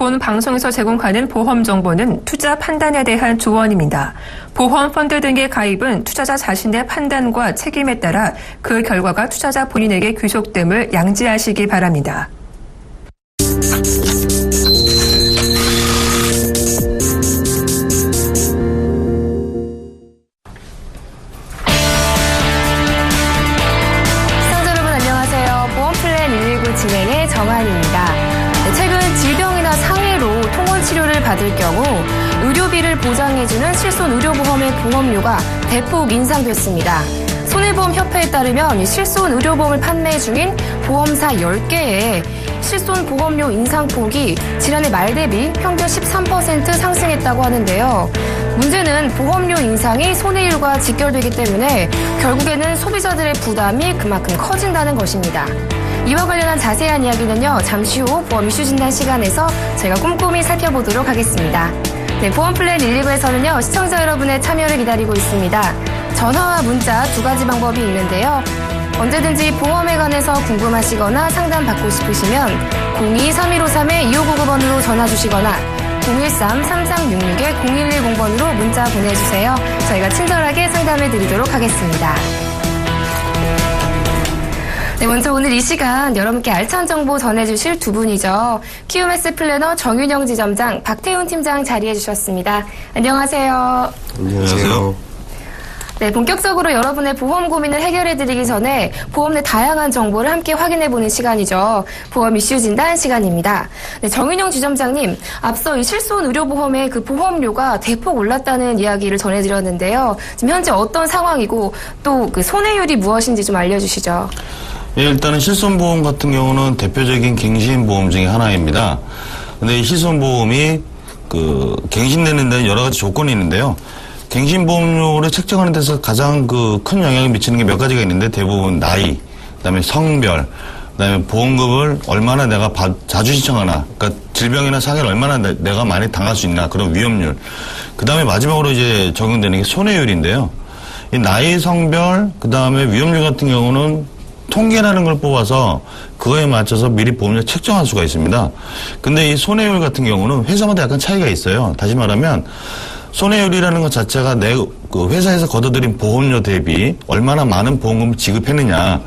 본 방송에서 제공하는 보험 정보는 투자 판단에 대한 조언입니다. 보험 펀드 등의 가입은 투자자 자신의 판단과 책임에 따라 그 결과가 투자자 본인에게 귀속됨을 양지하시기 바랍니다. 진행의 정한입니다. 최근 질병이나 상해로 통원 치료를 받을 경우 의료비를 보장해주는 실손의료보험의 보험료가 대폭 인상됐습니다. 손해보험협회에 따르면 실손 의료보험을 판매 중인 보험사 10개의 실손 보험료 인상폭이 지난해 말 대비 평균 13% 상승했다고 하는데요. 문제는 보험료 인상이 손해율과 직결되기 때문에 결국에는 소비자들의 부담이 그만큼 커진다는 것입니다. 이와 관련한 자세한 이야기는요, 잠시 후 보험 이슈 진단 시간에서 저희가 꼼꼼히 살펴보도록 하겠습니다. 네, 보험 플랜 119에서는요, 시청자 여러분의 참여를 기다리고 있습니다. 전화와 문자 두 가지 방법이 있는데요. 언제든지 보험에 관해서 궁금하시거나 상담받고 싶으시면 02-3153-2599번으로 전화 주시거나 013-3366-0110번으로 문자 보내주세요. 저희가 친절하게 상담해 드리도록 하겠습니다. 네, 먼저 오늘 이 시간 여러분께 알찬 정보 전해주실 두 분이죠. 키움S 플래너 정윤영 지점장, 박태훈 팀장 자리해 주셨습니다. 안녕하세요. 안녕하세요. 네, 본격적으로 여러분의 보험 고민을 해결해드리기 전에 보험 내 다양한 정보를 함께 확인해보는 시간이죠. 보험 이슈 진단 시간입니다. 네, 정윤영 지점장님, 앞서 이 실손 의료보험의 그 보험료가 대폭 올랐다는 이야기를 전해드렸는데요. 지금 현재 어떤 상황이고 또 그 손해율이 무엇인지 좀 알려주시죠. 예, 일단은 실손보험 같은 경우는 대표적인 갱신보험 중에 하나입니다. 근데 이 실손보험이 갱신되는 데는 여러 가지 조건이 있는데요. 갱신보험료를 책정하는 데서 가장 큰 영향을 미치는 게 몇 가지가 있는데 대부분 나이, 그다음에 성별, 그다음에 보험금을 얼마나 내가 자주 신청하나, 그러니까 질병이나 상해를 얼마나 내가 많이 당할 수 있나, 그런 위험률. 그다음에 마지막으로 이제 적용되는 게 손해율인데요. 이 나이, 성별, 그다음에 위험률 같은 경우는 통계라는 걸 뽑아서 그거에 맞춰서 미리 보험료 책정할 수가 있습니다. 근데 이 손해율 같은 경우는 회사마다 약간 차이가 있어요. 다시 말하면 손해율이라는 것 자체가 내 회사에서 걷어들인 보험료 대비 얼마나 많은 보험금을 지급했느냐.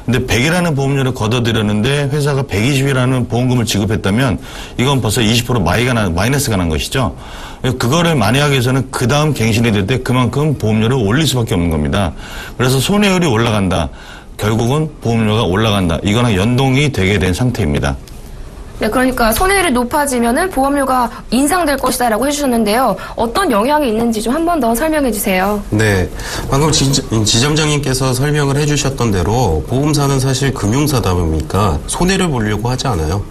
근데 100이라는 보험료를 걷어들였는데 회사가 120이라는 보험금을 지급했다면 이건 벌써 20% 마이너스가 난 것이죠. 그거를 만회하기 위해서는 그 다음 갱신이 될 때 그만큼 보험료를 올릴 수밖에 없는 겁니다. 그래서 손해율이 올라간다. 결국은 보험료가 올라간다. 이거랑 연동이 되게 된 상태입니다. 네, 그러니까 손해율이 높아지면은 보험료가 인상될 것이다라고 해주셨는데요. 어떤 영향이 있는지 좀 한 번 더 설명해 주세요. 네, 방금 지점장님께서 설명을 해주셨던 대로 보험사는 사실 금융사다 보니까 손해를 보려고 하지 않아요.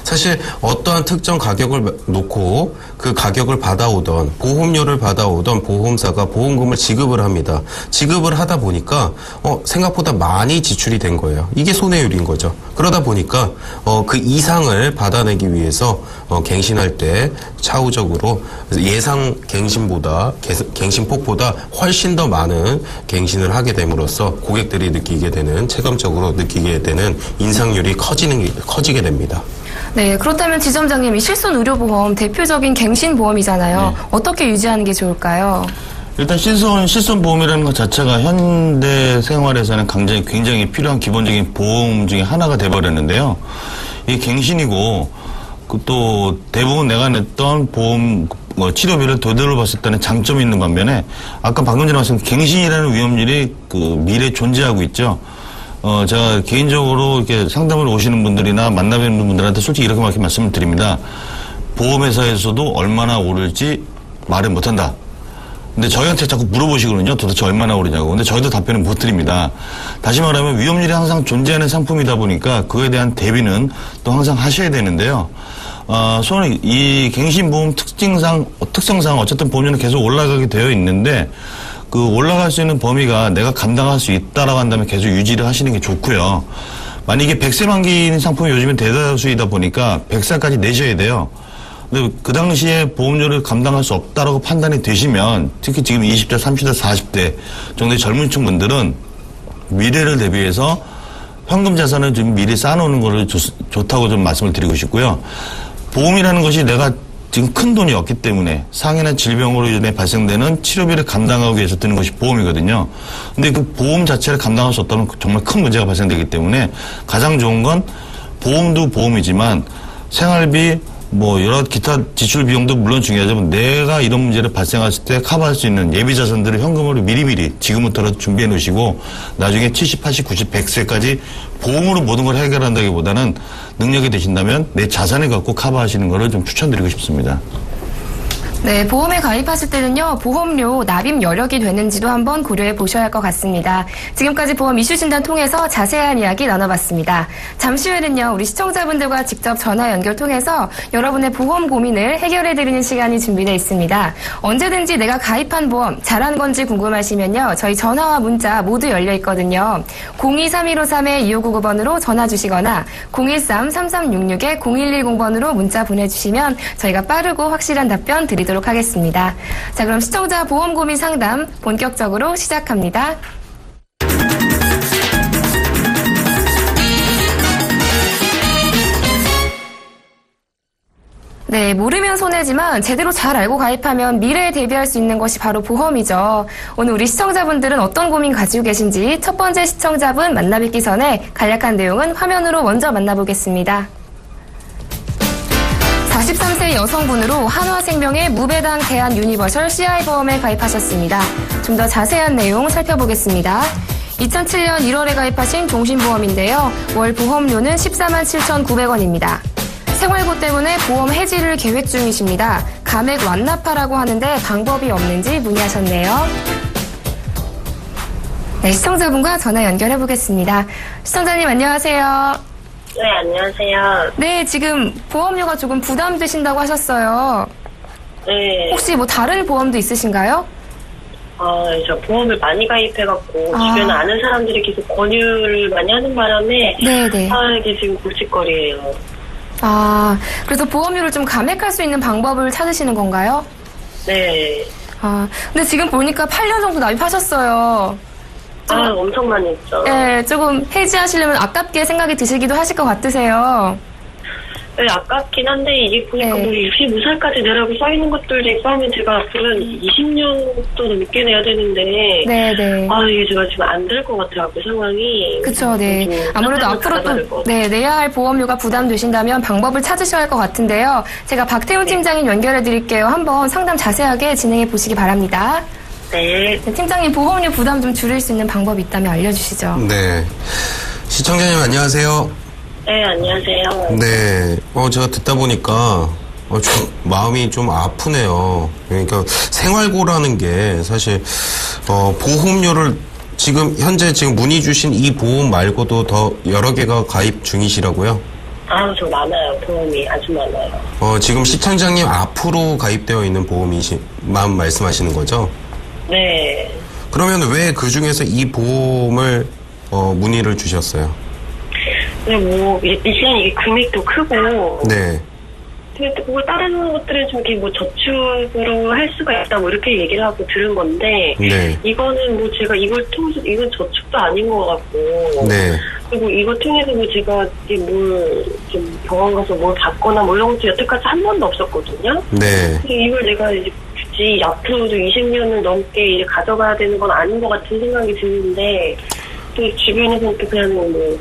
사실 어떠한 특정 가격을 놓고 그 가격을 받아오던 보험료를 받아오던 보험사가 보험금을 지급을 합니다. 지급을 하다 보니까 생각보다 많이 지출이 된 거예요. 이게 손해율인 거죠. 그러다 보니까 그 이상을 받아내기 위해서 갱신할 때 차후적으로 예상 갱신폭보다 훨씬 더 많은 갱신을 하게 됨으로써 고객들이 느끼게 되는, 체감적으로 느끼게 되는 인상률이 커지게 됩니다. 네, 그렇다면 지점장님이 실손 의료보험 대표적인 갱신보험이잖아요. 네. 어떻게 유지하는 게 좋을까요? 일단 실손보험이라는 것 자체가 현대 생활에서는 굉장히 필요한 기본적인 보험 중에 하나가 돼버렸는데요. 이게 갱신이고 또 대부분 내가 냈던 보험 치료비를 되돌아봤을 때는 장점이 있는 반면에 아까 방금 전에 말씀드린 갱신이라는 위험률이 미래에 존재하고 있죠. 제가 개인적으로 이렇게 상담을 오시는 분들이나 만나뵙는 분들한테 솔직히 이렇게 말씀을 드립니다. 보험회사에서도 얼마나 오를지 말을 못한다. 근데 저희한테 자꾸 물어보시거든요. 도대체 얼마나 오르냐고. 근데 저희도 답변을 못 드립니다. 다시 말하면 위험률이 항상 존재하는 상품이다 보니까 그거에 대한 대비는 또 항상 하셔야 되는데요. 이 갱신보험 특성상 어쨌든 보험료는 계속 올라가게 되어 있는데 올라갈 수 있는 범위가 내가 감당할 수 있다라고 한다면 계속 유지를 하시는 게 좋고요. 만약에 100세 만기인 상품이 요즘엔 대다수이다 보니까 100살까지 내셔야 돼요. 근데 그 당시에 보험료를 감당할 수 없다라고 판단이 되시면 특히 지금 20대, 30대, 40대 정도의 젊은 층 분들은 미래를 대비해서 현금 자산을 좀 미리 쌓아놓는 거를 좋다고 좀 말씀을 드리고 싶고요. 보험이라는 것이 내가 지금 큰 돈이 없기 때문에 상해나 질병으로 인해 발생되는 치료비를 감당하기 위해서 드는 것이 보험이거든요. 근데 그 보험 자체를 감당할 수 없다면 정말 큰 문제가 발생되기 때문에 가장 좋은 건 보험도 보험이지만 생활비 뭐 여러 기타 지출 비용도 물론 중요하지만 내가 이런 문제를 발생했을 때 커버할 수 있는 예비 자산들을 현금으로 미리미리 지금부터라도 준비해 놓으시고 나중에 70, 80, 90, 100세까지 보험으로 모든 걸 해결한다기보다는 능력이 되신다면 내 자산을 갖고 커버하시는 것을 좀 추천드리고 싶습니다. 네, 보험에 가입하실 때는요, 보험료 납입 여력이 되는지도 한번 고려해 보셔야 할 것 같습니다. 지금까지 보험 이슈 진단 통해서 자세한 이야기 나눠봤습니다. 잠시 후에는요, 우리 시청자분들과 직접 전화 연결 통해서 여러분의 보험 고민을 해결해 드리는 시간이 준비되어 있습니다. 언제든지 내가 가입한 보험 잘한 건지 궁금하시면요, 저희 전화와 문자 모두 열려 있거든요. 023153-2599번으로 전화 주시거나 013-3366-0110번으로 문자 보내주시면 저희가 빠르고 확실한 답변 드리도록 하겠습니다. 자, 그럼 시청자 보험 고민 상담 본격적으로 시작합니다. 네, 모르면 손해지만 제대로 잘 알고 가입하면 미래에 대비할 수 있는 것이 바로 보험이죠. 오늘 우리 시청자분들은 어떤 고민 가지고 계신지 첫 번째 시청자분 만나뵙기 전에 간략한 내용은 화면으로 먼저 만나보겠습니다. 43세 여성분으로 한화생명의 무배당 대한 유니버셜 CI보험에 가입하셨습니다. 좀 더 자세한 내용 살펴보겠습니다. 2007년 1월에 가입하신 종신보험인데요. 월 보험료는 14만 7,900원입니다. 생활고 때문에 보험 해지를 계획 중이십니다. 감액 완납하라고 하는데 방법이 없는지 문의하셨네요. 네, 시청자분과 전화 연결해 보겠습니다. 시청자님 안녕하세요. 네, 안녕하세요. 네, 지금 보험료가 조금 부담되신다고 하셨어요. 네. 혹시 뭐 다른 보험도 있으신가요? 저 보험을 많이 가입해갖고, 아. 주변에 아는 사람들이 계속 권유를 많이 하는 바람에, 네네. 이게 지금 골칫거리예요. 그래서 보험료를 좀 감액할 수 있는 방법을 찾으시는 건가요? 네. 근데 지금 보니까 8년 정도 납입하셨어요. 엄청 많이 했죠. 네, 조금 해지하시려면 아깝게 생각이 드시기도 하실 것 같으세요. 네, 아깝긴 한데, 이게 보니까 네. 뭐 65살까지 내라고 써있는 것들도 있고 하면 제가 앞으로 20년도 넘게 내야 되는데, 네네. 이게 제가 지금 안 될 것 같아요, 그 상황이. 그쵸, 네. 좀 아무래도 앞으로 또, 네, 내야 할 보험료가 부담되신다면 방법을 찾으셔야 할 것 같은데요. 제가 박태훈 팀장님 연결해 드릴게요. 한번 상담 자세하게 진행해 보시기 바랍니다. 네. 네, 팀장님 보험료 부담 좀 줄일 수 있는 방법이 있다면 알려주시죠. 네. 시청자님 안녕하세요. 네, 안녕하세요. 네. 제가 듣다 보니까 마음이 좀 아프네요. 그러니까 생활고라는 게 사실 보험료를 현재 문의 주신 이 보험 말고도 더 여러 개가 가입 중이시라고요? 저 많아요. 보험이 아주 많아요. 지금 시청자님 앞으로 가입되어 있는 보험만 말씀하시는 거죠? 네. 그러면 왜 그 중에서 이 보험을 문의를 주셨어요? 근데 일단 이게 금액도 크고, 네. 근데 또 다른 것들은 좀 이렇게 저축으로 할 수가 있다 이렇게 얘기를 하고 들은 건데, 네. 이거는 제가 이걸 통해서, 이건 저축도 아닌 것 같고, 네. 그리고 이거 통해서 제가 좀 병원 가서 뭘 받거나 이런 것도 여태까지 한 번도 없었거든요. 네. 근데 이걸 내가 이제 굳이 앞으로도 20년을 넘게 이제 가져가야 되는 건 아닌 것 같은 생각이 드는데, 또 주변에서는 또 그냥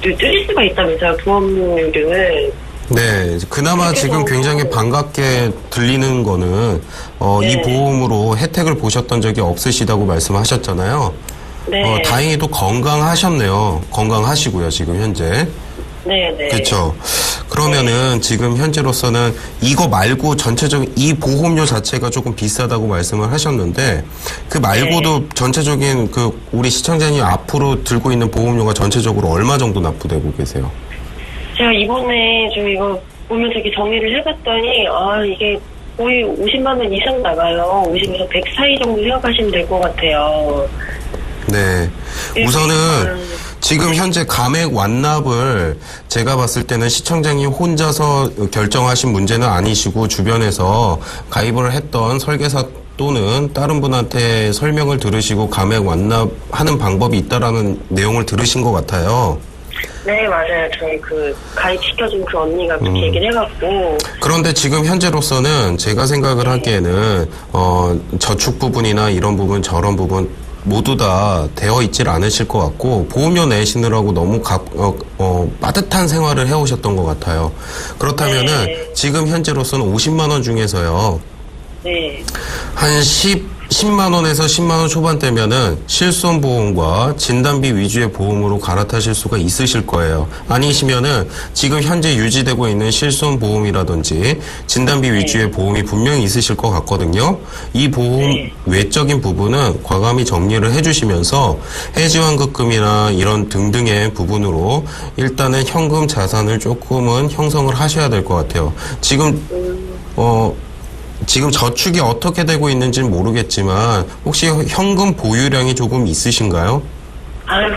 줄일 수가 있다면서요, 보험료를. 네, 그나마 지금 굉장히 반갑게 들리는 거는 네. 이 보험으로 혜택을 보셨던 적이 없으시다고 말씀하셨잖아요. 네. 다행히도 건강하셨네요. 건강하시고요, 지금 현재. 네네. 그렇죠. 그러면은 지금 현재로서는 이거 말고 전체적인 이 보험료 자체가 조금 비싸다고 말씀을 하셨는데 그 말고도 전체적인 우리 시청자님 앞으로 들고 있는 보험료가 전체적으로 얼마 정도 납부되고 계세요? 제가 이번에 좀 이거 보면서 이렇게 정리를 해봤더니 이게 거의 50만 원 이상 나가요. 50에서 100 사이 정도 생각하시면 될 것 같아요. 네. 우선은 지금 현재 감액 완납을 제가 봤을 때는 시청자님 혼자서 결정하신 문제는 아니시고 주변에서 가입을 했던 설계사 또는 다른 분한테 설명을 들으시고 감액 완납하는 방법이 있다라는 내용을 들으신 것 같아요. 네, 맞아요. 저희 가입시켜준 그 언니가 그렇게 얘기를 해갖고. 그런데 지금 현재로서는 제가 생각을 하기에는 저축 부분이나 이런 부분 저런 부분 모두 다 되어 있질 않으실 것 같고 보험료 내시느라고 너무 빠듯한 생활을 해오셨던 것 같아요. 그렇다면은 네. 지금 현재로서는 50만 원 중에서요. 네. 한 10만 원에서 10만 원 초반대면은 실손보험과 진단비 위주의 보험으로 갈아타실 수가 있으실 거예요. 아니시면은 지금 현재 유지되고 있는 실손보험이라든지 진단비 위주의 보험이 분명히 있으실 것 같거든요. 이 보험 외적인 부분은 과감히 정리를 해주시면서 해지환급금이나 이런 등등의 부분으로 일단은 현금 자산을 조금은 형성을 하셔야 될 것 같아요. 지금 저축이 어떻게 되고 있는지는 모르겠지만 혹시 현금 보유량이 조금 있으신가요?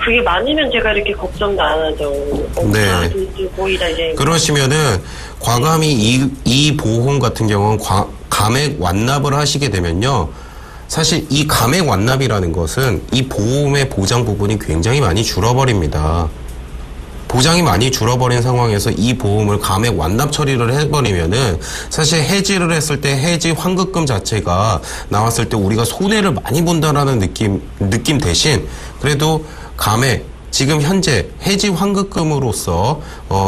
그게 많으면 제가 이렇게 걱정도 안 하죠. 네. 거의 이제. 그러시면은 과감히 이 보험 같은 경우는 감액 완납을 하시게 되면요. 사실 이 감액 완납이라는 것은 이 보험의 보장 부분이 굉장히 많이 줄어버립니다. 보장이 많이 줄어버린 상황에서 이 보험을 감액 완납 처리를 해버리면은 사실 해지를 했을 때 해지 환급금 자체가 나왔을 때 우리가 손해를 많이 본다라는 느낌 대신 그래도 감액 지금 현재 해지 환급금으로서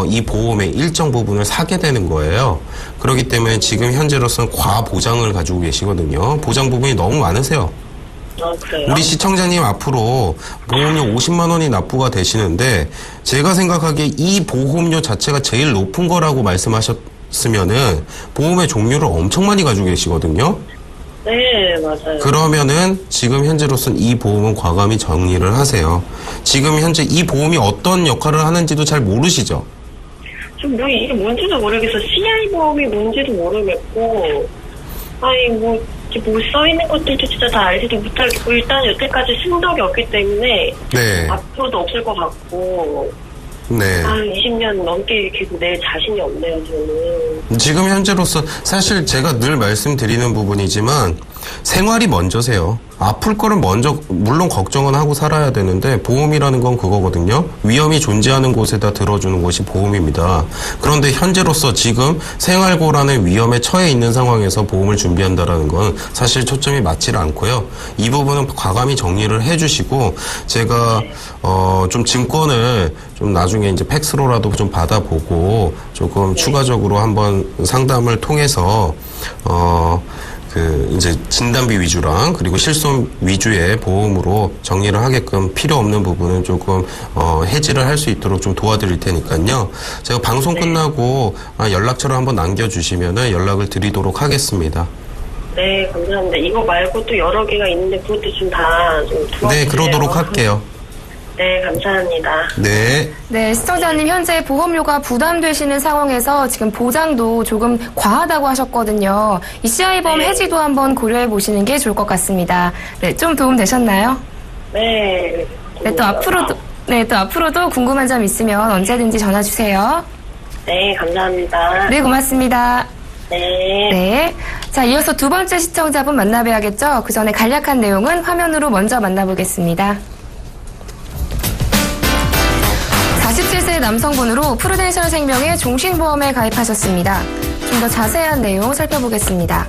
이 보험의 일정 부분을 사게 되는 거예요. 그렇기 때문에 지금 현재로서는 과보장을 가지고 계시거든요. 보장 부분이 너무 많으세요. 그래요? 우리 시청자님 앞으로 보험료 50만 원이 납부가 되시는데 제가 생각하기에 이 보험료 자체가 제일 높은 거라고 말씀하셨으면은 보험의 종류를 엄청 많이 가지고 계시거든요. 네, 맞아요. 그러면은 지금 현재로서는 이 보험은 과감히 정리를 하세요. 지금 현재 이 보험이 어떤 역할을 하는지도 잘 모르시죠? 이게 뭔지도 모르겠어. CI 보험이 뭔지도 모르겠고, 써있는 것들도 진짜 다 알지도 못하겠고, 일단 여태까지 쓴 적이 없기 때문에, 네. 앞으로도 없을 것 같고, 네. 20년 넘게 계속 낼 자신이 없네요, 저는. 지금 현재로서 사실 제가 늘 말씀드리는 부분이지만 생활이 먼저세요. 아플 거를 먼저 물론 걱정은 하고 살아야 되는데 보험이라는 건 그거거든요. 위험이 존재하는 곳에다 들어주는 것이 보험입니다. 그런데 현재로서 지금 생활고라는 위험에 처해 있는 상황에서 보험을 준비한다라는 건 사실 초점이 맞지를 않고요. 이 부분은 과감히 정리를 해주시고 제가 좀 증권을 좀 나중에 이제 팩스로라도 좀 받아보고 조금 추가적으로 한번 상담을 통해서 이제 진단비 위주랑 그리고 실손 위주의 보험으로 정리를 하게끔 필요 없는 부분은 조금 해지를 할 수 있도록 좀 도와드릴 테니까요. 제가 방송 끝나고 연락처를 한번 남겨주시면은 연락을 드리도록 하겠습니다. 네, 감사합니다. 이거 말고 또 여러 개가 있는데 그것도 좀 도와주세요. 네, 그러도록 할게요. 네, 감사합니다. 네. 네, 시청자님 현재 보험료가 부담되시는 상황에서 지금 보장도 조금 과하다고 하셨거든요. 이 CI보험 해지도 한번 고려해 보시는 게 좋을 것 같습니다. 네, 좀 도움 되셨나요? 네. 네, 또 앞으로도 궁금한 점 있으면 언제든지 전화 주세요. 네, 감사합니다. 네, 고맙습니다. 네. 네. 자, 이어서 두 번째 시청자분 만나봐야겠죠? 그 전에 간략한 내용은 화면으로 먼저 만나보겠습니다. 47세 남성분으로 프루덴셜 생명의 종신보험에 가입하셨습니다. 좀 더 자세한 내용 살펴보겠습니다.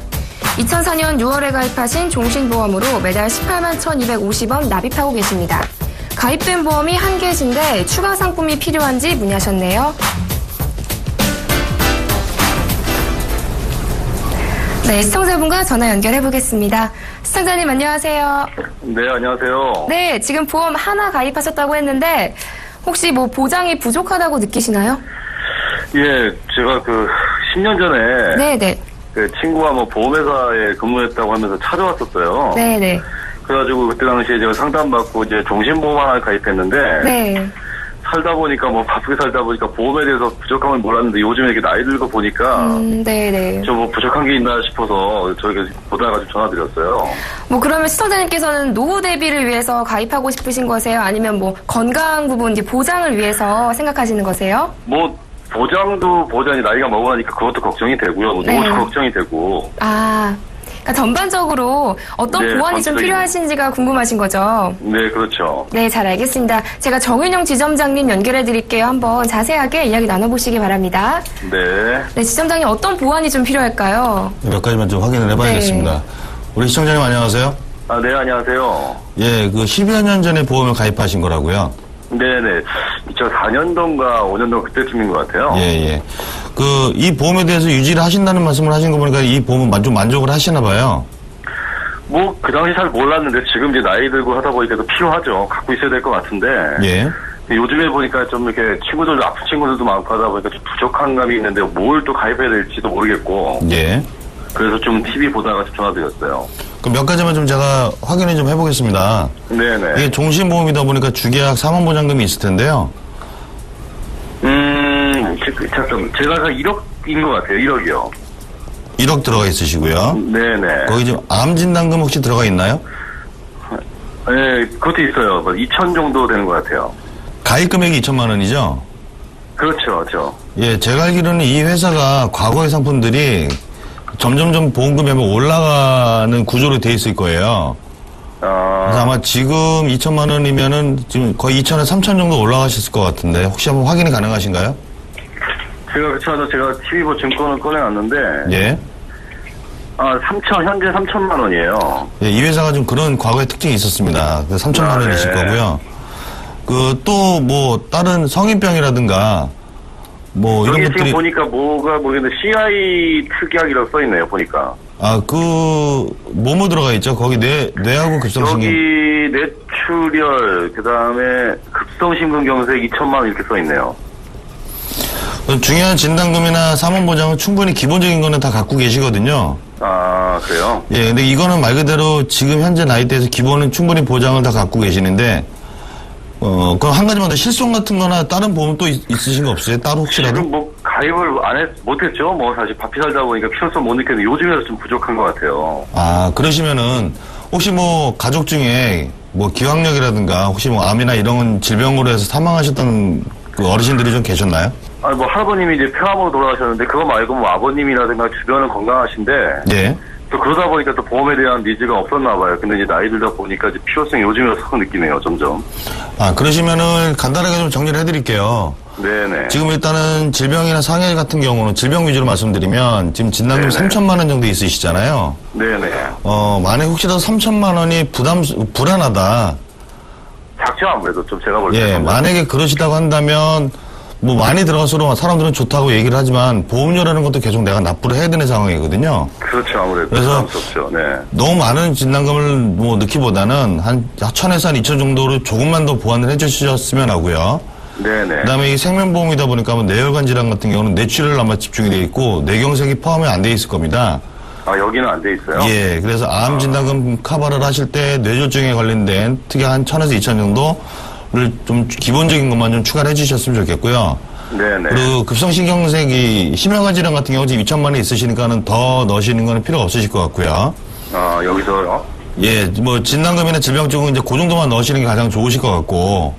2004년 6월에 가입하신 종신보험으로 매달 18만 1,250원 납입하고 계십니다. 가입된 보험이 한 개신데 추가 상품이 필요한지 문의하셨네요. 네, 시청자분과 전화 연결해보겠습니다. 시청자님 안녕하세요. 네, 안녕하세요. 네, 지금 보험 하나 가입하셨다고 했는데 혹시 보장이 부족하다고 느끼시나요? 예, 제가 10년 전에 네네. 친구가 보험회사에 근무했다고 하면서 찾아왔었어요. 네네. 그래가지고 그때 당시에 제가 상담받고 이제 종신보험 하나 가입했는데 네. 살다 보니까 바쁘게 살다 보니까 보험에 대해서 부족함을 몰랐는데 요즘에 이렇게 나이 들고 보니까 네네. 좀 부족한 게 있나 싶어서 저희가 보다가 좀 전화드렸어요. 그러면 시청자님께서는 노후 대비를 위해서 가입하고 싶으신 거세요? 아니면 건강 부분 이제 보장을 위해서 생각하시는 거세요? 보장도 보장이 나이가 먹으니까 그것도 걱정이 되고요. 노후도 걱정이 되고. 그러니까 전반적으로 어떤 네, 보완이 좀 전체적인. 필요하신지가 궁금하신 거죠? 네, 그렇죠. 네, 잘 알겠습니다. 제가 정윤영 지점장님 연결해 드릴게요. 한번 자세하게 이야기 나눠보시기 바랍니다. 네. 네, 지점장님 어떤 보완이 좀 필요할까요? 몇 가지만 좀 확인을 해봐야겠습니다. 네. 우리 시청자님 안녕하세요. 아, 네, 안녕하세요. 예, 그 10여 년 전에 보험을 가입하신 거라고요. 네네. 2004년도인가 5년도 그때쯤인 것 같아요. 예, 예. 이 보험에 대해서 유지를 하신다는 말씀을 하신 거 보니까 이 보험은 좀 만족을 하시나 봐요. 뭐, 그 당시 잘 몰랐는데 지금 이제 나이 들고 하다 보니까 또 필요하죠. 갖고 있어야 될 것 같은데. 예. 요즘에 보니까 좀 이렇게 친구들도 아픈 친구들도 많고 하다 보니까 좀 부족한 감이 있는데 뭘 또 가입해야 될지도 모르겠고. 예. 그래서 좀 TV 보다가 전화드렸어요. 그럼 몇 가지만 좀 제가 확인을 좀 해보겠습니다. 네네. 이게 종신보험이다 보니까 주계약 사망보장금이 있을 텐데요. 잠깐, 제가 1억인 것 같아요. 1억이요. 1억 들어가 있으시고요. 네네. 거기 지금 암진단금 혹시 들어가 있나요? 네, 그것도 있어요. 2천 정도 되는 것 같아요. 가입 금액이 2천만 원이죠? 그렇죠, 그렇죠. 예, 제가 알기로는 이 회사가 과거의 상품들이 점점점 보험금이 올라가는 구조로 돼 있을 거예요. 그래서 아마 지금 2천만 원이면은 지금 거의 2천에 3천 정도 올라가셨을 것 같은데 혹시 한번 확인이 가능하신가요? 제가 TV 뭐 증권을 꺼내놨는데, 예. 현재 3천만 원이에요. 예, 이 회사가 좀 그런 과거의 특징이 있었습니다. 3천만 네. 원이실 거고요. 또 뭐 다른 성인병이라든가 뭐 여기 이런 지금 것들이 보니까 뭐가 모르겠는데 CI 특약이라고 써있네요, 보니까. 뭐뭐 들어가 있죠? 거기 뇌하고 급성신경. 여기 뇌출혈, 그 다음에 급성심근경색 2천만 원 이렇게 써있네요. 중요한 진단금이나 사망보장은 충분히 기본적인 거는 다 갖고 계시거든요. 아, 그래요? 예, 근데 이거는 말 그대로 지금 현재 나이대에서 기본은 충분히 보장을 다 갖고 계시는데, 그럼 한 가지만 더 실손 같은 거나 다른 보험 또 있으신 거 없어요? 따로 혹시라도? 지금 뭐 가입을 못했죠. 뭐 사실 바삐 살다 보니까 필요성 못 느꼈는데 요즘에서 좀 부족한 것 같아요. 그러시면은 혹시 뭐 가족 중에 뭐 기왕력이라든가 혹시 뭐 암이나 이런 질병으로 해서 사망하셨던 그 어르신들이 좀 계셨나요? 뭐 할아버님이 이제 폐암으로 돌아가셨는데 그거 말고 뭐 아버님이라든가 주변은 건강하신데 예. 또 그러다 보니까 또 보험에 대한 니즈가 없었나 봐요. 근데 이제 나이 들다 보니까 이제 필요성이 요즘에 확 느끼네요, 점점. 그러시면은 간단하게 좀 정리를 해드릴게요. 네네. 지금 일단은 질병이나 상해 같은 경우는 질병 위주로 말씀드리면 지금 진단금 네네. 3천만 원 정도 있으시잖아요. 네네. 만약 혹시라도 3천만 원이 불안하다. 작죠, 아무래도 좀 제가 볼 예, 때는. 만약에 그러시다고 한다면 뭐 많이 들어갈수록 사람들은 좋다고 얘기를 하지만 보험료라는 것도 계속 내가 납부를 해야 되는 상황이거든요. 그렇죠, 아무래도. 그래서 부담스럽죠, 네. 너무 많은 진단금을 뭐 넣기보다는 한 1,000에서 한 2천 정도로 조금만 더 보완을 해주셨으면 하고요. 네네. 그다음에 이 생명보험이다 보니까 뭐 뇌혈관 질환 같은 경우는 뇌출혈 아마 집중이 돼 있고 뇌경색이 포함이 안 돼 있을 겁니다. 여기는 안 돼 있어요? 예, 그래서 암 진단금 커버를 하실 때 뇌졸중에 관련된 특약 한 1,000에서 2천 정도를 좀 기본적인 것만 좀 추가를 해주셨으면 좋겠고요. 네네. 그리고 급성신경색이 심혈관 질환 같은 경우 지금 2천만 원 있으시니까는 더 넣으시는 거는 필요가 없으실 것 같고요. 여기서요? 예, 뭐 진단금이나 질병 쪽은 이제 그 정도만 넣으시는 게 가장 좋으실 것 같고.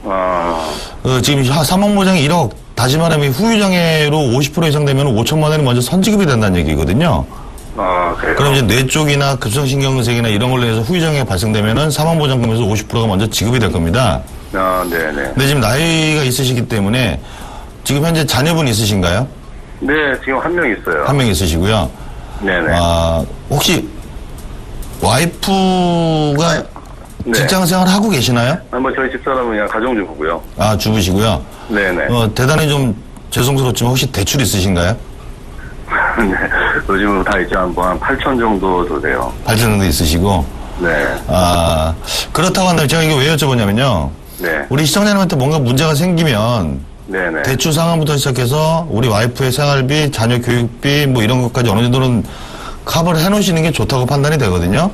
지금 사망보장이 1억, 다시 말하면 후유장애로 50% 이상 되면 5천만 원이 먼저 선지급이 된다는 얘기거든요. 그래요? 그럼 이제 뇌 쪽이나 급성신경색이나 이런 걸로 해서 후유장애가 발생되면은 사망보장금에서 50%가 먼저 지급이 될 겁니다. 네네. 근데 지금 나이가 있으시기 때문에 지금 현재 자녀분 있으신가요? 네, 지금 한 명 있어요. 한 명 있으시고요. 네네. 혹시 와이프가 네. 직장 생활 하고 계시나요? 뭐 저희 집사람은 그냥 가정주부고요. 주부시고요. 네네. 대단히 좀 죄송스럽지만 혹시 대출 있으신가요? 네. 요즘은 다 있죠. 한 8천 정도 돼요. 8천 정도 있으시고. 네. 그렇다고 한다면 제가 이거 왜 여쭤보냐면요. 네. 우리 시청자님한테 뭔가 문제가 생기면 네네. 대출 상환부터 시작해서 우리 와이프의 생활비, 자녀 교육비 뭐 이런 것까지 어느 정도는 커버를 해놓으시는 게 좋다고 판단이 되거든요.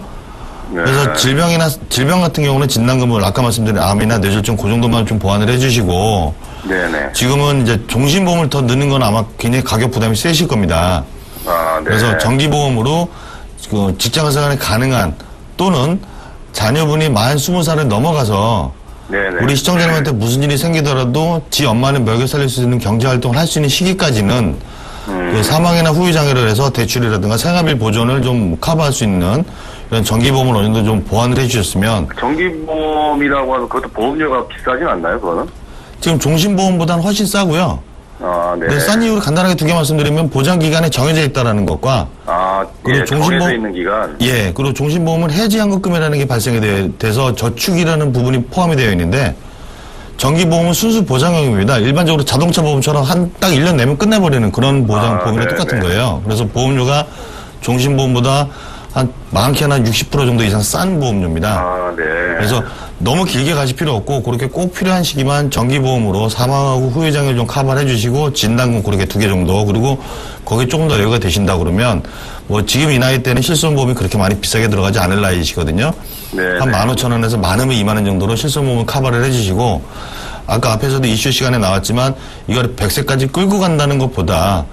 네. 그래서 질병 같은 경우는 진단금을 아까 말씀드린 암이나 뇌졸중 그 정도만 좀 보완을 해주시고 네네. 지금은 이제 종신보험을 더 넣는 건 아마 굉장히 가격 부담이 세실 겁니다. 네. 그래서 정기보험으로 그 직장생활이 가능한 또는 자녀분이 만 20살을 넘어가서 네네. 우리 시청자님한테 무슨 일이 생기더라도 지 엄마는 먹여 살릴 수 있는 경제활동을 할 수 있는 시기까지는 그 사망이나 후유 장애를 해서 대출이라든가 생활비 보존을 좀 커버할 수 있는 이런 정기보험을 어느 정도 좀 보완을 해주셨으면. 정기보험이라고 하면 그것도 보험료가 비싸진 않나요, 그거는? 지금 종신보험보다는 훨씬 싸고요. 아, 네. 네, 싼 이유를 간단하게 두 개 말씀드리면 보장 기간이 정해져 있다라는 것과 아, 그리고 예, 정해져 있는 기간. 예, 그리고 종신보험은 해지환급금이라는 게 발생이 돼서 저축이라는 부분이 포함이 되어 있는데 정기보험은 순수 보장형입니다. 일반적으로 자동차 보험처럼 딱 1년 내면 끝내버리는 그런 보험이랑 똑같은 거예요. 그래서 보험료가 종신보험보다 한 많게는 한 60% 정도 이상 싼 보험료입니다. 아, 네. 그래서 너무 길게 가실 필요 없고 그렇게 꼭 필요한 시기만 정기보험으로 사망하고 후유장애를 좀 커버를 해주시고 진단금 그렇게 2개 정도 그리고 거기에 조금 더 여유가 되신다 그러면 뭐 지금 이 나이 때는 실손보험이 그렇게 많이 비싸게 들어가지 않을 나이시거든요. 네, 한 네. 15,000원에서 많으면 2만 원 정도로 실손보험을 커버를 해주시고 아까 앞에서도 이슈 시간에 나왔지만 이걸 100세까지 끌고 간다는 것보다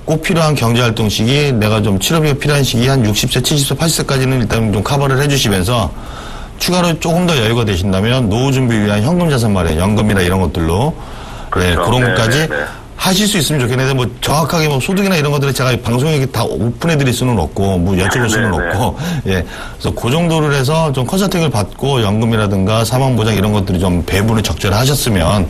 꼭 필요한 경제활동 시기, 내가 좀 치료비가 필요한 시기 한 60세, 70세, 80세까지는 일단 좀 커버를 해주시면서 추가로 조금 더 여유가 되신다면 노후 준비를 위한 현금 자산 마련, 연금이나 이런 것들로 네, 그렇죠. 그런 네, 것까지 네, 네. 하실 수 있으면 좋겠는데 뭐 정확하게 뭐 소득이나 이런 것들을 제가 방송에 다 오픈해 드릴 수는 없고 뭐 여쭤볼 수는 네, 네. 없고 예. 그래서 그 정도를 해서 좀 컨설팅을 받고 연금이라든가 사망보장 이런 것들이 좀 배분을 적절히 하셨으면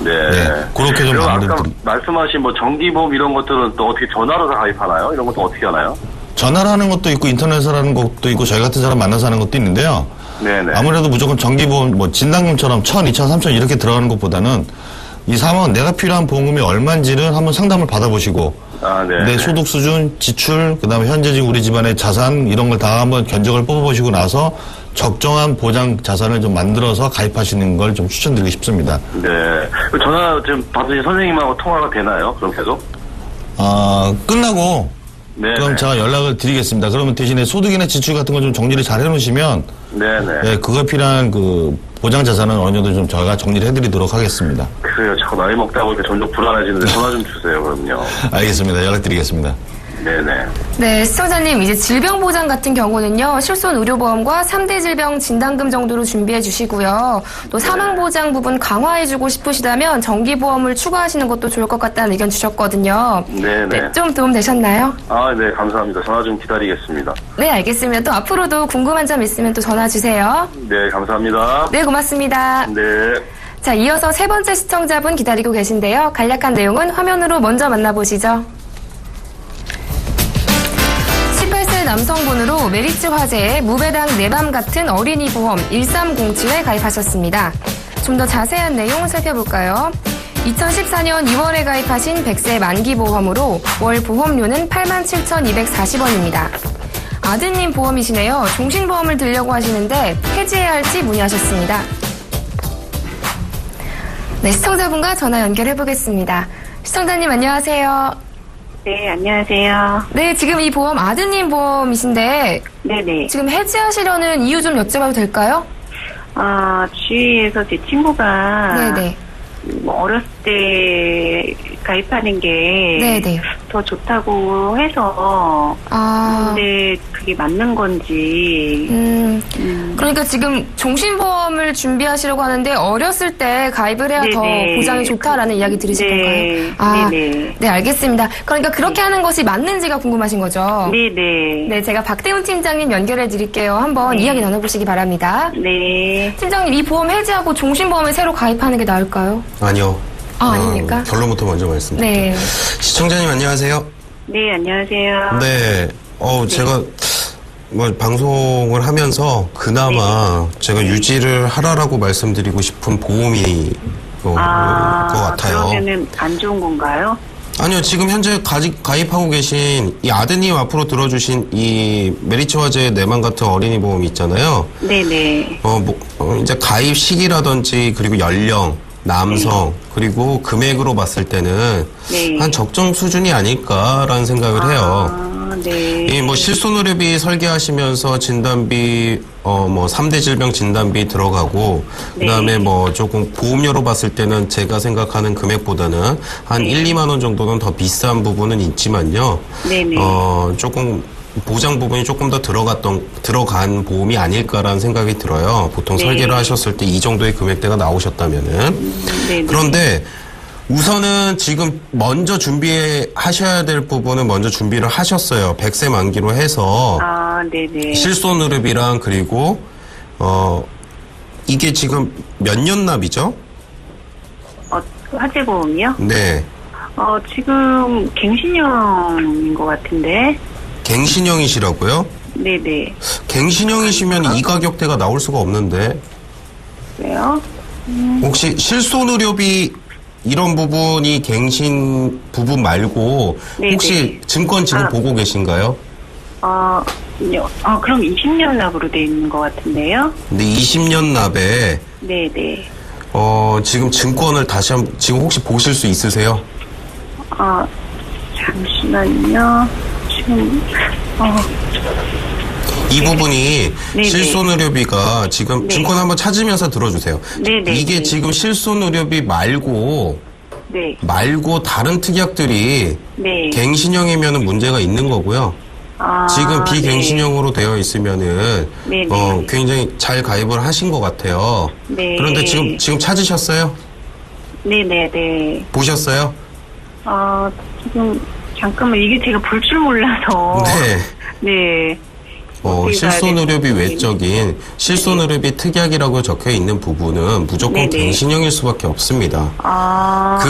네. 네, 그렇게 좀 그리고 마무리를 아까 말씀하신 뭐 정기보험 이런 것들은 또 어떻게 전화로 다 가입하나요? 이런 것도 어떻게 하나요? 전화로 하는 것도 있고 인터넷으로 하는 것도 있고 저희 같은 사람 만나서 하는 것도 있는데요. 네네. 아무래도 무조건 정기보험 뭐 진단금처럼 1,000, 2,000, 3,000 이렇게 들어가는 것보다는 이 사망은 내가 필요한 보험금이 얼마인지를 한번 상담을 받아보시고 아, 네. 내 소득 수준, 지출, 그다음에 현재 지금 우리 집안의 자산 이런 걸 다 한번 견적을 뽑아보시고 나서 적정한 보장 자산을 좀 만들어서 가입하시는 걸 좀 추천드리고 싶습니다. 네. 그 전화 지금 받으신 선생님하고 통화가 되나요? 그럼 계속? 끝나고 네. 그럼 제가 연락을 드리겠습니다. 그러면 대신에 소득이나 지출 같은 거 좀 정리를 잘 해놓으시면 네네. 예, 그거 필요한 그 보장 자산은 어느 정도 좀 저희가 정리를 해드리도록 하겠습니다. 그래요. 자꾸 나이 먹다 보니까 점점 불안해지는데 전화 좀 주세요, 그럼요. 알겠습니다. 연락드리겠습니다. 네네. 네, 시청자님, 이제 질병보장 같은 경우는요, 실손의료보험과 3대 질병 진단금 정도로 준비해 주시고요. 또 사망보장 부분 강화해주고 싶으시다면 정기보험을 추가하시는 것도 좋을 것 같다는 의견 주셨거든요. 네네. 네, 좀 도움 되셨나요? 아, 네, 감사합니다. 전화 좀 기다리겠습니다. 네, 알겠습니다. 또 앞으로도 궁금한 점 있으면 또 전화 주세요. 네, 감사합니다. 네, 고맙습니다. 네. 자, 이어서 세 번째 시청자분 기다리고 계신데요. 간략한 내용은 화면으로 먼저 만나보시죠. 18세 남성분으로 메리츠 화재에 무배당 내밤 같은 어린이 보험 1307에 가입하셨습니다. 좀 더 자세한 내용 살펴볼까요? 2014년 2월에 가입하신 100세 만기 보험으로 월 보험료는 87,240원입니다. 아드님 보험이시네요. 종신보험을 들려고 하시는데 해지해야 할지 문의하셨습니다. 네, 시청자분과 전화 연결해보겠습니다. 시청자님 안녕하세요. 네, 안녕하세요. 네, 지금 이 보험 아드님 보험이신데 네네. 지금 해지하시려는 이유 좀 여쭤봐도 될까요? 주위에서 제 친구가 네네. 어렸을 때 가입하는 게 네네. 더 좋다고 해서 근데 그게 맞는 건지 그러니까 지금 종신보험을 준비하시려고 하는데 어렸을 때 가입을 해야 더 네네. 보장이 좋다라는 이야기 들으신 네. 건가요? 네네. 네, 알겠습니다. 그러니까 그렇게 하는 것이 맞는지가 궁금하신 거죠? 네네. 네, 제가 박대훈 팀장님 연결해 드릴게요. 한번 이야기 나눠보시기 바랍니다. 네. 팀장님, 이 보험 해지하고 종신보험을 새로 가입하는 게 나을까요? 아니요. 아닙니까? 결론부터 먼저 말씀드릴게요. 네. 시청자님 안녕하세요. 네, 안녕하세요. 네. 제가 뭐 방송을 하면서 그나마 제가 유지를 하라라고 말씀드리고 싶은 보험이 것 같아요. 그러면은 안 좋은 건가요? 아니요, 지금 현재 가입하고 계신 이 아드님 앞으로 들어주신 이 메리츠 화재 내만 같은 어린이 보험 있잖아요. 네네. 이제 가입 시기라든지 그리고 연령, 남성, 그리고 금액으로 봤을 때는 네. 한 적정 수준이 아닐까라는 생각을 해요. 네. 이 뭐 실손의료비 설계하시면서 진단비, 3대 질병 진단비 들어가고, 네. 그 다음에 뭐 조금 보험료로 봤을 때는 제가 생각하는 금액보다는 한 1, 2만 원 정도는 더 비싼 부분은 있지만요. 네네. 조금 보장 부분이 조금 더 들어간 보험이 아닐까라는 생각이 들어요. 보통 네. 설계를 하셨을 때 이 정도의 금액대가 나오셨다면은. 네네. 그런데 우선은 지금 먼저 준비하셔야 될 부분은 먼저 준비를 하셨어요. 100세 만기로 해서 아, 네네. 실손의료비랑 그리고 이게 지금 몇 년 납이죠? 화재보험이요? 네. 지금 갱신형인 것 같은데. 갱신형이시라고요? 네네. 갱신형이시면 이 가격대가 나올 수가 없는데 왜요? 혹시 실손의료비 이런 부분이 갱신 부분 말고 네네. 혹시 증권 지금 보고 계신가요? 그럼 20년 납으로 돼 있는 것 같은데요? 근데 20년 납에 네네. 지금 증권을 다시 한번 지금 혹시 보실 수 있으세요? 잠시만요. 지금, 이 부분이 네네. 실손의료비가 지금 네. 증권 한번 찾으면서 들어주세요. 네네. 이게 지금 실손의료비 말고 네. 다른 특약들이 네. 갱신형이면은 문제가 있는 거고요. 지금 비갱신형으로 되어 있으면은 네네. 굉장히 잘 가입을 하신 것 같아요. 네. 그런데 지금 찾으셨어요? 네네네. 보셨어요? 지금, 잠깐만, 이게 제가 볼 줄 몰라서. 네. 네. 어떻게 실손의료비 가야 될지. 외적인 실손의료비 특약이라고 적혀 있는 부분은 무조건 네네. 갱신형일 수밖에 없습니다. 그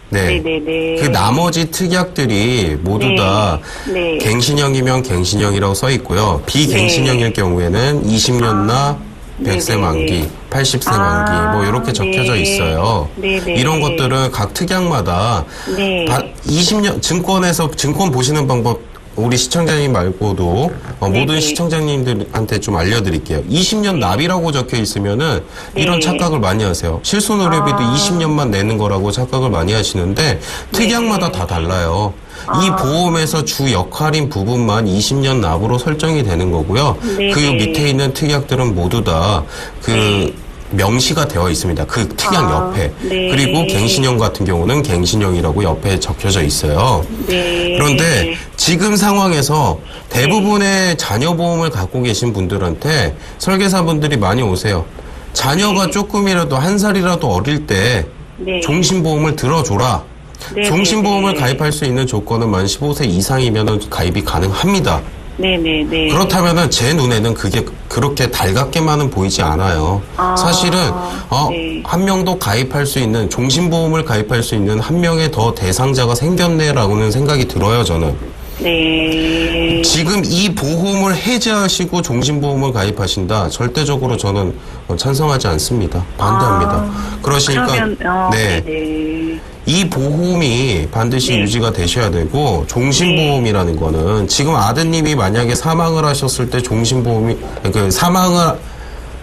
네네네. 그 나머지 특약들이 모두 네. 다 네. 갱신형이면 갱신형이라고 써 있고요. 비갱신형일 경우에는 20년 나 100세 네네네. 만기, 80세 만기 뭐 이렇게 적혀져 네. 있어요. 네네. 이런 것들은 각 특약마다 네. 20년 증권에서 증권 보시는 방법 우리 시청자님 말고도 모든 네네. 시청자님들한테 좀 알려드릴게요. 20년 납이라고 적혀 있으면은 이런 네. 착각을 많이 하세요. 실손의료비도 20년만 내는 거라고 착각을 많이 하시는데 특약마다 다 달라요. 이 보험에서 주 역할인 부분만 20년 납으로 설정이 되는 거고요. 네네. 그 밑에 있는 특약들은 모두 다 명시가 되어 있습니다. 그 특약 옆에. 네. 그리고 갱신형 같은 경우는 갱신형이라고 옆에 적혀져 있어요. 네. 그런데 지금 상황에서 대부분의 자녀보험을 갖고 계신 분들한테 설계사분들이 많이 오세요. 자녀가 조금이라도 한 살이라도 어릴 때 네. 종신보험을 들어줘라. 네, 종신보험을 네, 네. 가입할 수 있는 조건은 만 15세 이상이면 가입이 가능합니다. 네네네. 그렇다면은 제 눈에는 그게 그렇게 달갑게만은 보이지 않아요. 사실은 네. 한 명도 가입할 수 있는 종신보험을 가입할 수 있는 한 명의 더 대상자가 생겼네라고는 생각이 들어요. 저는 네. 지금 이 보험을 해제하시고 종신보험을 가입하신다. 절대적으로 저는 찬성하지 않습니다. 반대합니다. 그러시니까 그러면, 네. 네네. 이 보험이 반드시 네. 유지가 되셔야 되고 종신보험이라는 거는 지금 아드님이 만약에 사망을 하셨을 때 종신보험이 사망을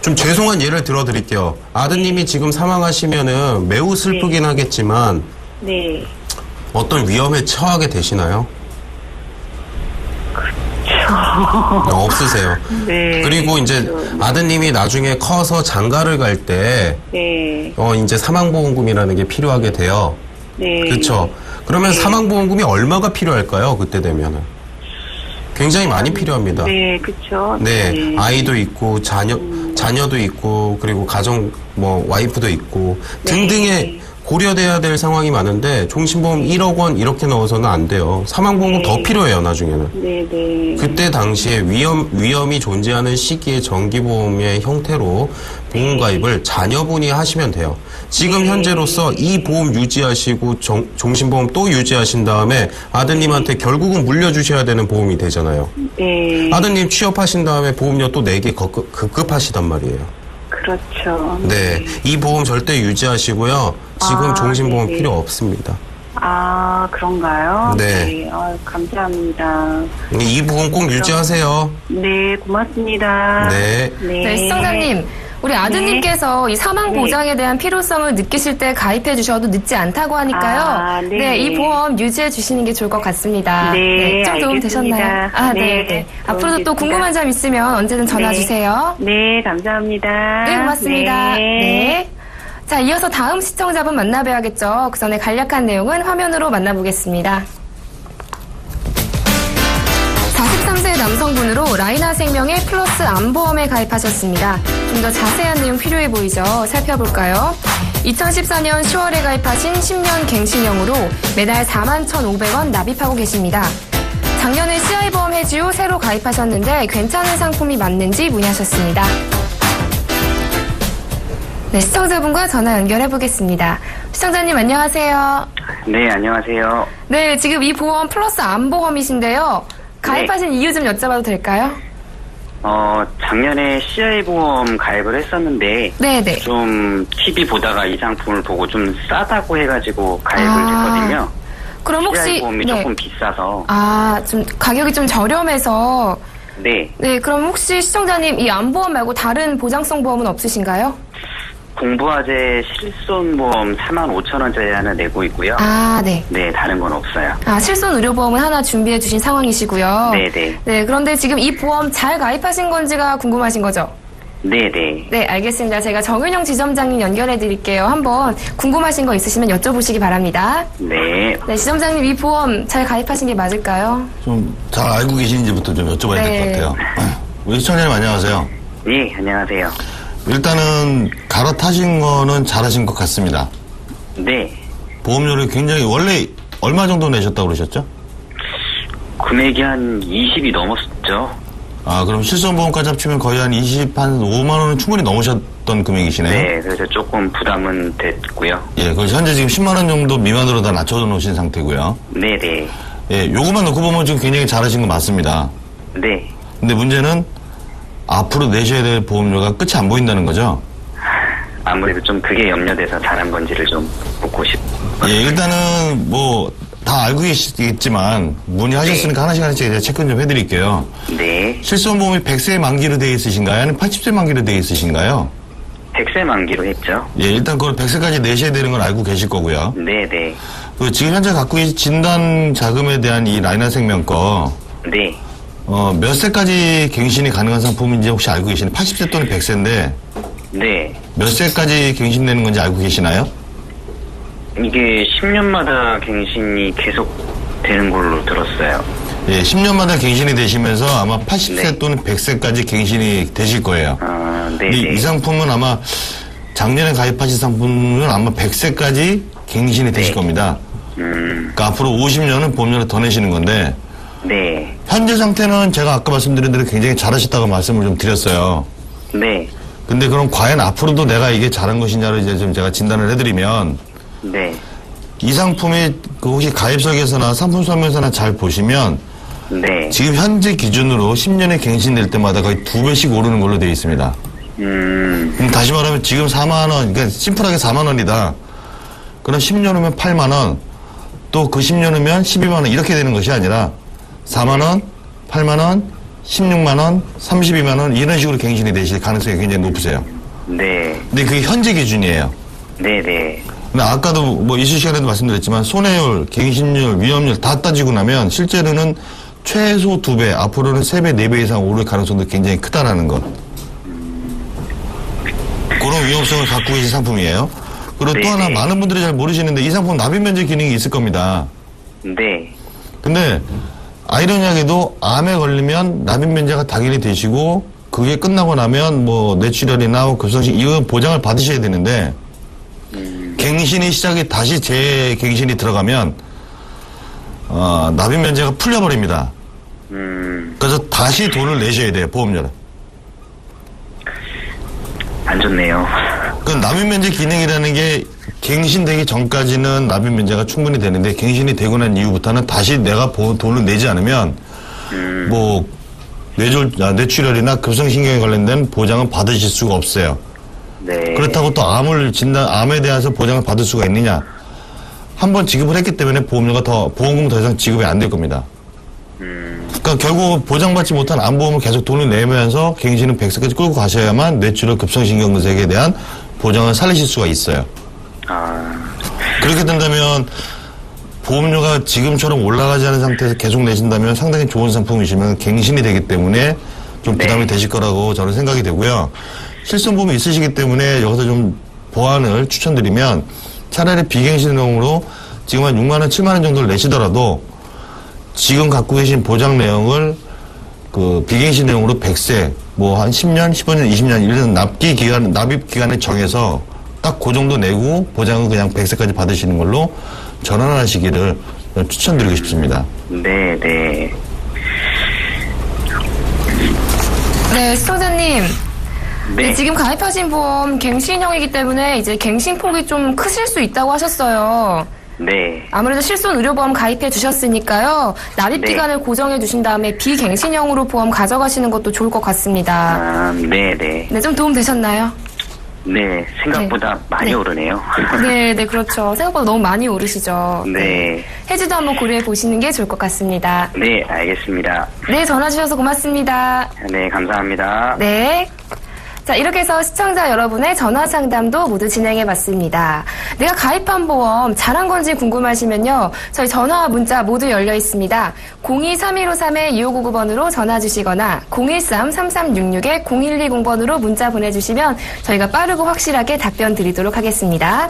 좀 죄송한 예를 들어드릴게요. 아드님이 지금 사망하시면은 매우 슬프긴 하겠지만 네. 어떤 위험에 처하게 되시나요? 없으세요. 네. 그리고 이제 아드님이 나중에 커서 장가를 갈 때 네. 이제 사망보험금이라는 게 필요하게 돼요. 네. 그렇죠. 그러면 사망보험금이 얼마가 필요할까요? 그때 되면은 굉장히 많이 필요합니다. 네, 그렇죠. 네, 아이도 있고 자녀도 있고 그리고 가정 와이프도 있고 등등의 고려돼야 될 상황이 많은데 종신보험 1억 원 이렇게 넣어서는 안 돼요. 사망보험금 더 필요해요, 나중에는. 네네. 그때 당시에 위험이 존재하는 시기에 정기보험의 형태로 보험 가입을 자녀분이 하시면 돼요. 지금 현재로서 이 보험 유지하시고 종신보험 또 유지하신 다음에 아드님한테 결국은 물려주셔야 되는 보험이 되잖아요. 네. 아드님 취업하신 다음에 보험료 또 내기 급급하시단 말이에요. 그렇죠. 네, 이 보험 절대 유지하시고요. 지금 종신보험 네네. 필요 없습니다. 그런가요? 네. 감사합니다. 이 보험 꼭 유지하세요. 네, 고맙습니다. 네. 네, 시청자님. 우리 아드님께서 이 사망 보장에 대한 필요성을 느끼실 때 가입해 주셔도 늦지 않다고 하니까요. 네. 네, 이 보험 유지해 주시는 게 좋을 것 같습니다. 네, 좀 도움 알겠습니다. 되셨나요? 네. 네, 앞으로도 또 도움 궁금한 점 있으면 언제든 전화 주세요. 네, 감사합니다. 네, 고맙습니다. 네. 네. 자, 이어서 다음 시청자분 만나봐야겠죠. 그 전에 간략한 내용은 화면으로 만나보겠습니다. 43세 남성분으로 라이나생명의 플러스 암보험에 가입하셨습니다. 좀 더 자세한 내용 필요해 보이죠? 살펴볼까요? 2014년 10월에 가입하신 10년 갱신형으로 매달 41,500원 납입하고 계십니다. 작년에 CI보험 해지 후 새로 가입하셨는데 괜찮은 상품이 맞는지 문의하셨습니다. 네, 시청자분과 전화 연결해 보겠습니다. 시청자님 안녕하세요. 네, 안녕하세요. 네, 지금 이 보험 플러스 암보험이신데요. 가입하신 이유 좀 여쭤봐도 될까요? 작년에 CI보험 가입을 했었는데, 네네. 좀 TV 보다가 이 상품을 보고 좀 싸다고 해가지고 가입을 했거든요. 그럼 혹시 CI보험이 조금 비싸서. 좀 가격이 좀 저렴해서 네, 그럼 혹시 시청자님 이 암보험 말고 다른 보장성 보험은 없으신가요? 공부화재 실손보험 45,000원짜리 하나 내고 있고요. 네. 네, 다른 건 없어요. 실손 의료보험은 하나 준비해 주신 상황이시고요. 네네. 네, 그런데 지금 이 보험 잘 가입하신 건지가 궁금하신 거죠? 네네. 네, 알겠습니다. 제가 정윤영 지점장님 연결해 드릴게요. 한번 궁금하신 거 있으시면 여쭤보시기 바랍니다. 네. 네, 지점장님 이 보험 잘 가입하신 게 맞을까요? 좀 잘 알고 계시는지부터 좀 여쭤봐야 될 것 같아요. 우리 시청자님 안녕하세요. 네, 안녕하세요. 일단은 갈아타신 거는 잘하신 것 같습니다. 네. 보험료를 굉장히 원래 얼마 정도 내셨다고 그러셨죠? 금액이 한 20이 넘었죠. 그럼 실손보험까지 합치면 거의 한 5만 원은 충분히 넘으셨던 금액이시네요. 네, 그래서 조금 부담은 됐고요. 예, 그래서 현재 지금 10만 원 정도 미만으로 다 낮춰 놓으신 상태고요. 네네. 예, 요것만 놓고 보면 지금 굉장히 잘하신 거 맞습니다. 네. 근데 문제는 앞으로 내셔야 될 보험료가 끝이 안 보인다는 거죠? 아무래도 좀 그게 염려돼서 잘한 건지를 좀 묻고 싶어요. 예, 일단은 뭐 다 알고 계시겠지만 문의하셨으니까 하나씩 제가 체크 좀 해드릴게요. 네. 실손보험이 100세 만기로 되어 있으신가요? 아니면 80세 만기로 되어 있으신가요? 100세 만기로 했죠. 예, 일단 그걸 100세까지 내셔야 되는 건 알고 계실 거고요. 네네. 그 지금 현재 갖고 계신 진단 자금에 대한 이 라이나 생명 거 네. 몇 세까지 갱신이 가능한 상품인지 혹시 알고 계시나요? 80세 또는 100세인데 네. 몇 세까지 갱신되는 건지 알고 계시나요? 이게 10년마다 갱신이 계속 되는 걸로 들었어요. 예, 10년마다 갱신이 되시면서 아마 80세 네. 또는 100세까지 갱신이 되실 거예요. 네네. 이 상품은 아마 작년에 가입하신 상품은 아마 100세까지 갱신이 되실 겁니다. 그러니까 앞으로 50년은 보험료를 더 내시는 건데 네. 현재 상태는 제가 아까 말씀드린 대로 굉장히 잘하셨다고 말씀을 좀 드렸어요. 네. 근데 그럼 과연 앞으로도 내가 이게 잘한 것이냐를 이제 좀 제가 진단을 해드리면 네. 이 상품이 그 혹시 가입석에서나 상품 설명서나 잘 보시면 네. 지금 현재 기준으로 10년에 갱신될 때마다 거의 2배씩 오르는 걸로 되어 있습니다. 그럼 다시 말하면 지금 4만 원, 그러니까 심플하게 4만 원이다. 그럼 10년 후면 8만 원, 또 그 10년 후면 12만 원 이렇게 되는 것이 아니라 4만 원, 8만 원, 16만 원, 32만 원 이런 식으로 갱신이 되실 가능성이 굉장히 높으세요. 네. 근데 그게 현재 기준이에요. 네네. 근데 아까도 뭐 이슈 시간에도 말씀드렸지만 손해율, 갱신율, 위험률 다 따지고 나면 실제로는 최소 2배, 앞으로는 3배, 4배 이상 오를 가능성도 굉장히 크다라는 것. 그런 위험성을 갖고 계신 상품이에요. 그리고 또 하나 많은 분들이 잘 모르시는데 이 상품 납입 면제 기능이 있을 겁니다. 네. 근데 아이러니하게도 암에 걸리면 납입 면제가 당연히 되시고 그게 끝나고 나면 뭐 뇌출혈이나 급성식 이거 보장을 받으셔야 되는데 갱신이 시작이 다시 재갱신이 들어가면 납입 면제가 풀려버립니다. 그래서 다시 돈을 내셔야 돼요, 보험료를. 안 좋네요. 그 납입 면제 기능이라는 게 갱신되기 전까지는 납입 면제가 충분히 되는데 갱신이 되고 난 이후부터는 다시 내가 돈을 내지 않으면 뭐 뇌출혈이나 급성신경에 관련된 보장은 받으실 수가 없어요. 네. 그렇다고 또 암에 대해서 보장을 받을 수가 있느냐? 한번 지급을 했기 때문에 보험금 더 이상 지급이 안 될 겁니다. 그러니까 결국 보장받지 못한 암보험을 계속 돈을 내면서 갱신은 100세까지 끌고 가셔야만 뇌출혈 급성신경근색에 대한 보장을 살리실 수가 있어요. 그렇게 된다면 보험료가 지금처럼 올라가지 않은 상태에서 계속 내신다면 상당히 좋은 상품이시면 갱신이 되기 때문에 좀 부담이 되실 거라고 저는 생각이 되고요. 실손보험이 있으시기 때문에 여기서 좀 보완을 추천드리면 차라리 비갱신형으로 지금 한 6만 원, 7만 원 정도를 내시더라도 지금 갖고 계신 보장 내용을 그 비갱신형으로 100세, 뭐 한 10년, 15년, 20년 이런 납입 기간을 정해서 딱 그 정도 내고 보장은 그냥 100세까지 받으시는 걸로 전환하시기를 추천드리고 싶습니다. 네, 네. 네, 시청자님. 네. 네, 지금 가입하신 보험 갱신형이기 때문에 이제 갱신폭이 좀 크실 수 있다고 하셨어요. 네. 아무래도 실손 의료보험 가입해 주셨으니까요. 납입 네. 기간을 고정해 두신 다음에 비갱신형으로 보험 가져가시는 것도 좋을 것 같습니다. 아, 네, 네. 네, 좀 도움 되셨나요? 네, 생각보다 많이 네. 오르네요. 네, 네, 그렇죠. 생각보다 너무 많이 오르시죠. 네. 해지도 한번 고려해 보시는 게 좋을 것 같습니다. 네, 알겠습니다. 네, 전화 주셔서 고맙습니다. 네, 감사합니다. 네. 자, 이렇게 해서 시청자 여러분의 전화 상담도 모두 진행해 봤습니다. 내가 가입한 보험 잘한 건지 궁금하시면요. 저희 전화와 문자 모두 열려 있습니다. 02-3153-2599번으로 전화 주시거나 013-3366-0120번으로 문자 보내주시면 저희가 빠르고 확실하게 답변 드리도록 하겠습니다.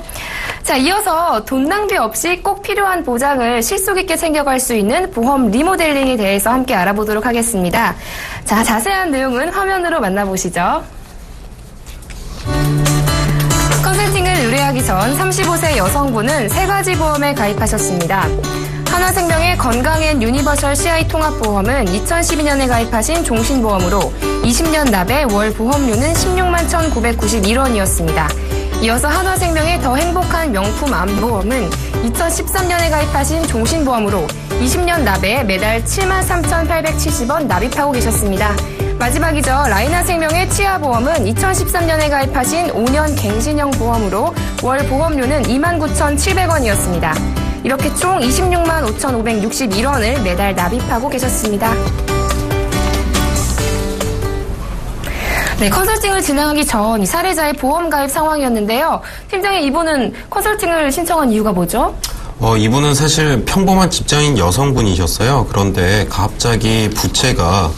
자, 이어서 돈 낭비 없이 꼭 필요한 보장을 실속 있게 챙겨갈 수 있는 보험 리모델링에 대해서 함께 알아보도록 하겠습니다. 자, 자세한 내용은 화면으로 만나보시죠. 컨설팅을 의뢰하기 전 35세 여성분은 3가지 보험에 가입하셨습니다. 하나생명의 건강앤 유니버셜 CI 통합보험은 2012년에 가입하신 종신보험으로 20년 납의 월 보험료는 16만 1,991원이었습니다. 이어서 한화생명의 더 행복한 명품 안보험은 2013년에 가입하신 종신보험으로 20년 납에 매달 7만 3,870원 납입하고 계셨습니다. 마지막이죠. 라이나생명의 치아보험은 2013년에 가입하신 5년 갱신형 보험으로 월 보험료는 29,700원이었습니다. 이렇게 총 26만 5,561원을 매달 납입하고 계셨습니다. 네, 컨설팅을 진행하기 전 이 사례자의 보험 가입 상황이었는데요. 팀장님, 이분은 컨설팅을 신청한 이유가 뭐죠? 이분은 사실 평범한 직장인 여성분이셨어요. 그런데 갑자기 부채가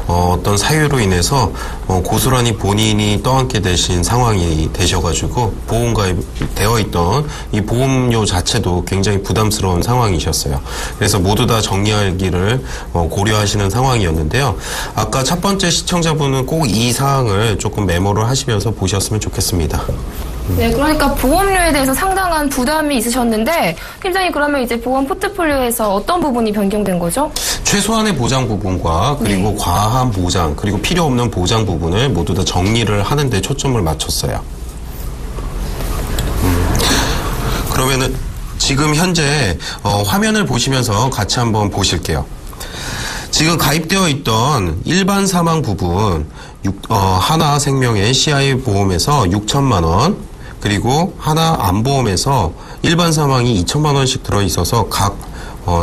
어떤 사유로 인해서 고스란히 본인이 떠안게 되신 상황이 되셔가지고 보험 가입되어 있던 이 보험료 자체도 굉장히 부담스러운 상황이셨어요. 그래서 모두 다 정리하기를 고려하시는 상황이었는데요. 아까 첫 번째 시청자분은 꼭 이 사항을 조금 메모를 하시면서 보셨으면 좋겠습니다. 네, 그러니까 보험료에 대해서 상당한 부담이 있으셨는데 팀장님, 그러면 이제 보험 포트폴리오에서 어떤 부분이 변경된 거죠? 최소한의 보장 부분과 그리고 과한 보장 그리고 필요 없는 보장 부분을 모두 다 정리를 하는 데 초점을 맞췄어요. 그러면은 지금 현재 화면을 보시면서 같이 한번 보실게요. 지금 가입되어 있던 일반 사망 부분 하나생명의 CI 보험에서 6천만 원, 그리고 하나 안보험에서 일반 사망이 2천만 원씩 들어있어서 각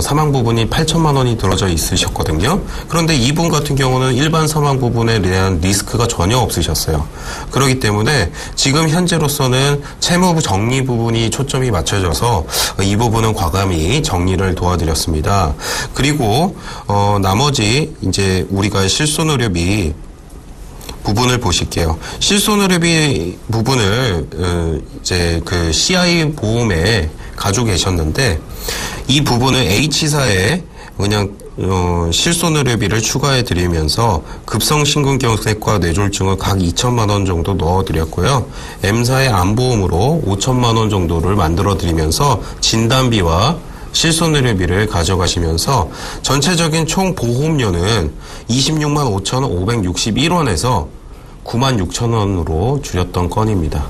사망 부분이 8천만 원이 들어져 있으셨거든요. 그런데 이분 같은 경우는 일반 사망 부분에 대한 리스크가 전혀 없으셨어요. 그렇기 때문에 지금 현재로서는 채무 정리 부분이 초점이 맞춰져서 이 부분은 과감히 정리를 도와드렸습니다. 그리고 나머지 이제 우리가 실손의료비 부분을 보실게요. 실손의료비 부분을 이제 그 CI 보험에 가지고 계셨는데 이 부분을 H사에 그냥 실손의료비를 추가해 드리면서 급성심근경색과 뇌졸중을 각 2천만 원 정도 넣어 드렸고요. M사의 안보험으로 5천만 원 정도를 만들어 드리면서 진단비와 실손의료비를 가져가시면서 전체적인 총 보험료는 26만 5,561원에서 9만 6천 원으로 줄였던 건입니다.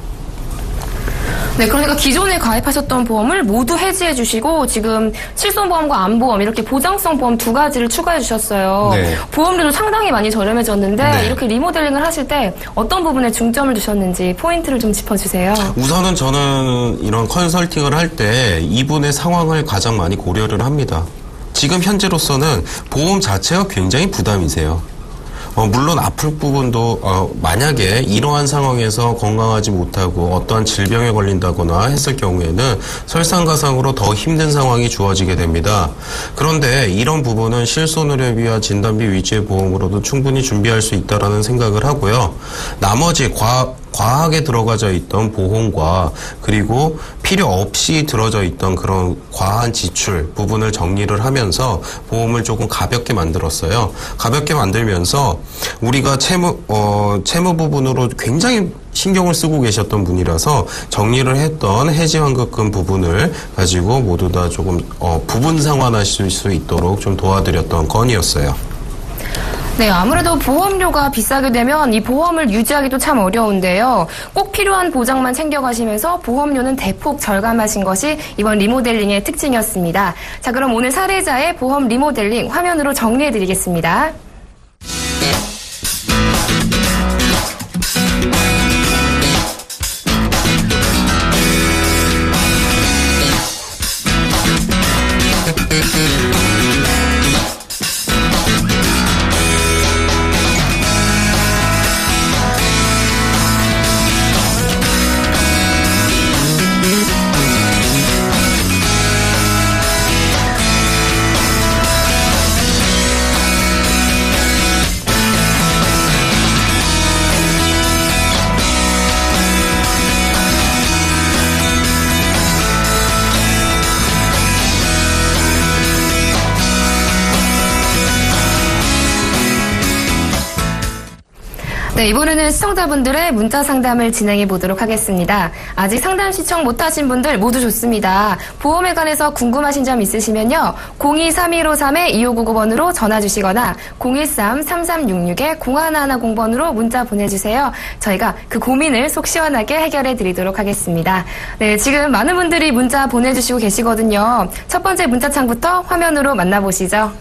네, 그러니까 기존에 가입하셨던 보험을 모두 해지해 주시고 지금 실손보험과 안보험 이렇게 보장성 보험 2가지를 추가해 주셨어요. 네. 보험료도 상당히 많이 저렴해졌는데 네. 이렇게 리모델링을 하실 때 어떤 부분에 중점을 두셨는지 포인트를 좀 짚어주세요. 우선은 저는 이런 컨설팅을 할 때 이분의 상황을 가장 많이 고려를 합니다. 지금 현재로서는 보험 자체가 굉장히 부담이세요. 물론 아플 부분도 만약에 이러한 상황에서 건강하지 못하고 어떠한 질병에 걸린다거나 했을 경우에는 설상가상으로 더 힘든 상황이 주어지게 됩니다. 그런데 이런 부분은 실손의료비와 진단비 위주의 보험으로도 충분히 준비할 수 있다라는 생각을 하고요. 나머지 과하게 들어가져 있던 보험과 그리고 필요 없이 들어져 있던 그런 과한 지출 부분을 정리를 하면서 보험을 조금 가볍게 만들었어요. 가볍게 만들면서 우리가 채무 부분으로 굉장히 신경을 쓰고 계셨던 분이라서 정리를 했던 해지환급금 부분을 가지고 모두 다 조금 부분 상환하실 수 있도록 좀 도와드렸던 건이었어요. 네, 아무래도 보험료가 비싸게 되면 이 보험을 유지하기도 참 어려운데요. 꼭 필요한 보장만 챙겨가시면서 보험료는 대폭 절감하신 것이 이번 리모델링의 특징이었습니다. 자, 그럼 오늘 사례자의 보험 리모델링 화면으로 정리해드리겠습니다. 네, 이번에는 시청자분들의 문자 상담을 진행해 보도록 하겠습니다. 아직 상담 신청 못하신 분들 모두 좋습니다. 보험에 관해서 궁금하신 점 있으시면요. 02-3153-2599번으로 전화 주시거나 013-3366-0110번으로 문자 보내주세요. 저희가 그 고민을 속 시원하게 해결해 드리도록 하겠습니다. 네, 지금 많은 분들이 문자 보내주시고 계시거든요. 첫 번째 문자창부터 화면으로 만나보시죠.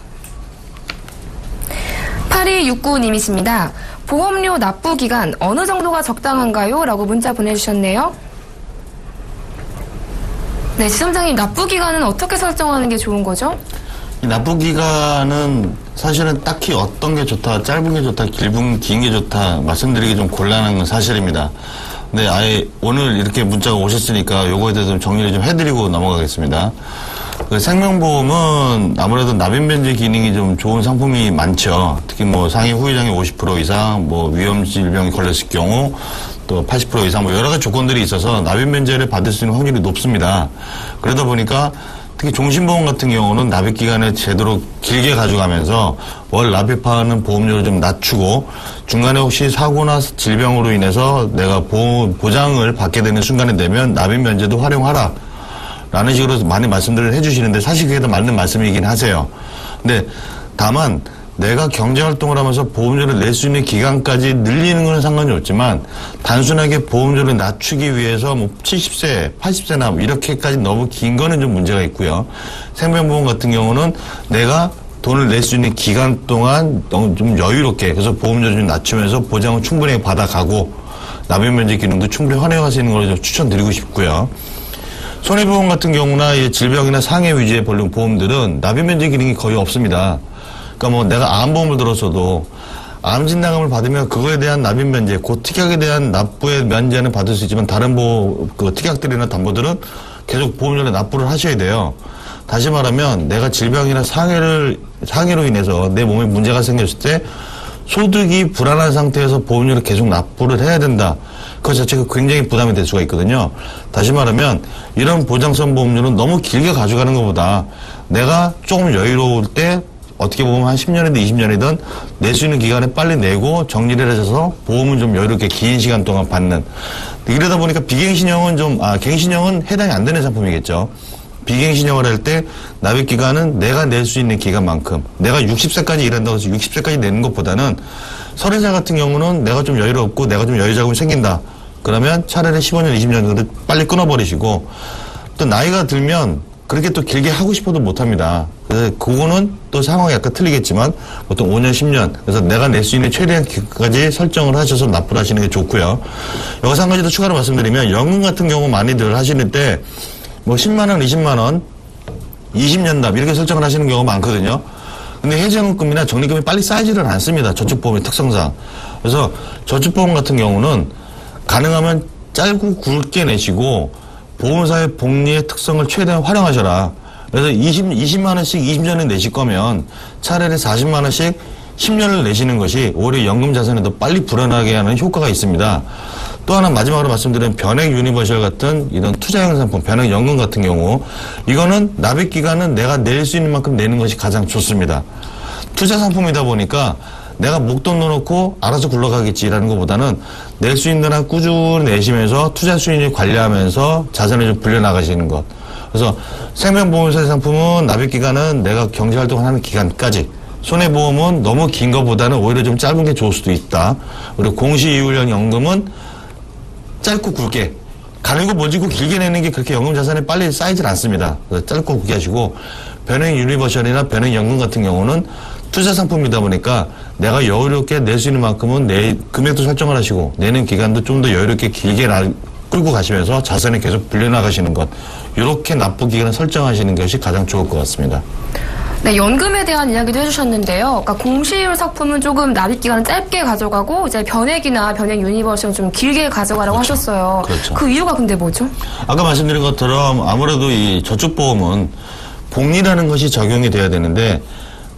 8269님이십니다. 보험료 납부 기간 어느 정도가 적당한가요? 라고 문자 보내주셨네요. 네, 지점장님, 납부 기간은 어떻게 설정하는 게 좋은 거죠? 이 납부 기간은 사실은 딱히 어떤 게 좋다, 짧은 게 좋다, 긴 게 좋다 말씀드리기 좀 곤란한 건 사실입니다. 네, 아예 오늘 이렇게 문자가 오셨으니까 요거에 대해서 좀 정리를 좀 해드리고 넘어가겠습니다. 그 생명보험은 아무래도 납입면제 기능이 좀 좋은 상품이 많죠. 특히 뭐 상해 후유장애 50% 이상, 뭐 위험 질병이 걸렸을 경우 또 80% 이상 뭐 여러 가지 조건들이 있어서 납입면제를 받을 수 있는 확률이 높습니다. 그러다 보니까 특히 종신보험 같은 경우는 납입 기간을 제대로 길게 가져가면서 월 납입하는 보험료를 좀 낮추고 중간에 혹시 사고나 질병으로 인해서 내가 보장을 받게 되는 순간이 되면 납입면제도 활용하라. 라는 식으로 많이 말씀들을 해주시는데 사실 그게 더 맞는 말씀이긴 하세요. 근데 다만 내가 경제활동을 하면서 보험료를 낼 수 있는 기간까지 늘리는 건 상관이 없지만 단순하게 보험료를 낮추기 위해서 뭐 70세, 80세나 뭐 이렇게까지 너무 긴 거는 좀 문제가 있고요. 생명보험 같은 경우는 내가 돈을 낼 수 있는 기간 동안 너무 좀 여유롭게 그래서 보험료를 좀 낮추면서 보장을 충분히 받아가고 납입면제 기능도 충분히 활용할 수 있는 걸 좀 추천드리고 싶고요. 손해보험 같은 경우나 질병이나 상해 위주의 보험들은 납입면제 기능이 거의 없습니다. 그러니까 뭐 내가 암보험을 들었어도 암 진단금을 받으면 그거에 대한 납입면제, 그 특약에 대한 납부의 면제는 받을 수 있지만 다른 그 특약들이나 담보들은 계속 보험료를 납부를 하셔야 돼요. 다시 말하면 내가 질병이나 상해로 인해서 내 몸에 문제가 생겼을 때 소득이 불안한 상태에서 보험료를 계속 납부를 해야 된다. 그것 자체가 굉장히 부담이 될 수가 있거든요. 다시 말하면 이런 보장성 보험료는 너무 길게 가져가는 것보다 내가 조금 여유로울 때 어떻게 보면 한 10년이든 20년이든 낼 수 있는 기간에 빨리 내고 정리를 해서 보험은 좀 여유롭게 긴 시간 동안 받는. 이러다 보니까 비갱신형은 갱신형은 해당이 안 되는 상품이겠죠. 비갱신형을 할 때 납입 기간은 내가 낼 수 있는 기간만큼 내가 60세까지 일한다고 해서 60세까지 내는 것보다는 30살 같은 경우는 내가 좀 여유롭고 내가 좀 여유 자금이 생긴다. 그러면 차라리 15년, 20년 정도 빨리 끊어버리시고 또 나이가 들면 그렇게 또 길게 하고 싶어도 못합니다. 그래서 그거는 또 상황이 약간 틀리겠지만 보통 5년, 10년 그래서 내가 낼 수 있는 최대한 기간까지 설정을 하셔서 납부를 하시는 게 좋고요. 여기서 한 가지 더 추가로 말씀드리면 연금 같은 경우 많이들 하시는 때 뭐 10만 원, 20만 원, 20년 납 이렇게 설정을 하시는 경우가 많거든요. 근데 해지연금이나 적립금이 빨리 쌓이지를 않습니다. 저축보험의 특성상. 그래서 저축보험 같은 경우는 가능하면 짧고 굵게 내시고 보험사의 복리의 특성을 최대한 활용하셔라. 그래서 20만 원씩 20년을 내실 거면 차라리 40만 원씩 10년을 내시는 것이 오히려 연금 자산에 더 빨리 불어나게 하는 효과가 있습니다. 또 하나 마지막으로 말씀드린 변액 유니버셜 같은 이런 투자형 상품, 변액 연금 같은 경우 이거는 납입 기간은 내가 낼 수 있는 만큼 내는 것이 가장 좋습니다. 투자 상품이다 보니까 내가 목돈 넣어놓고 알아서 굴러가겠지라는 것보다는 낼 수 있는 한 꾸준히 내시면서 투자 수익률 관리하면서 자산을 좀 불려나가시는 것. 그래서 생명보험사 상품은 납입 기간은 내가 경제활동을 하는 기간까지, 손해보험은 너무 긴 것보다는 오히려 좀 짧은 게 좋을 수도 있다. 그리고 공시이율형 연금은 짧고 굵게, 가늘고 멀지고 길게 내는 게 그렇게 연금 자산이 빨리 쌓이질 않습니다. 그래서 짧고 굵게 하시고, 변액 유니버셜이나 변액 연금 같은 경우는 투자 상품이다 보니까 내가 여유롭게 낼 수 있는 만큼은 내 금액도 설정을 하시고 내는 기간도 좀 더 여유롭게 길게 끌고 가시면서 자산을 계속 불려나가시는 것, 이렇게 납부 기간을 설정하시는 것이 가장 좋을 것 같습니다. 네, 연금에 대한 이야기도 해주셨는데요. 그러니까 공시이율 상품은 조금 납입 기간을 짧게 가져가고 이제 변액이나 변액 유니버셜은 좀 길게 가져가라고 그렇죠. 하셨어요. 그렇죠. 그 이유가 근데 뭐죠? 아까 말씀드린 것처럼 아무래도 이 저축보험은 복리라는 것이 적용이 돼야 되는데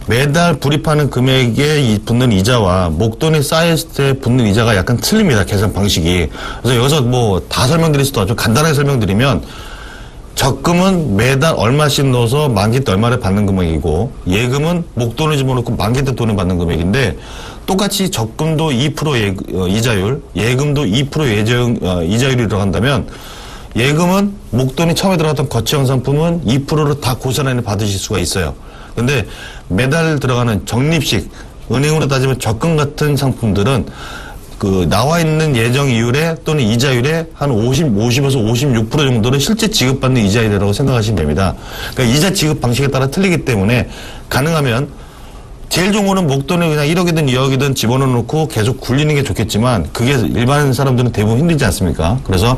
매달 불입하는 금액에 붙는 이자와 목돈이 쌓였을 때 붙는 이자가 약간 틀립니다. 계산 방식이. 그래서 여기서 뭐 다 설명드릴 수도 없죠. 간단하게 설명드리면 적금은 매달 얼마씩 넣어서 만기 때 얼마를 받는 금액이고 예금은 목돈을 집어넣고 만기 때 돈을 받는 금액인데 똑같이 적금도 2% 이자율, 예금도 2% 이자율이 들어간다면 예금은 목돈이 처음에 들어갔던 거치형 상품은 2%로 다 고스란히 받으실 수가 있어요. 근데 매달 들어가는 적립식, 은행으로 따지면 적금 같은 상품들은 그 나와 있는 예정 이율에 또는 이자율에 한 50에서 56% 정도는 실제 지급받는 이자율이라고 생각하시면 됩니다. 그러니까 이자 지급 방식에 따라 틀리기 때문에 가능하면 제일 좋은 거는 목돈을 그냥 1억이든 2억이든 집어넣어 놓고 계속 굴리는 게 좋겠지만 그게 일반 사람들은 대부분 힘들지 않습니까? 그래서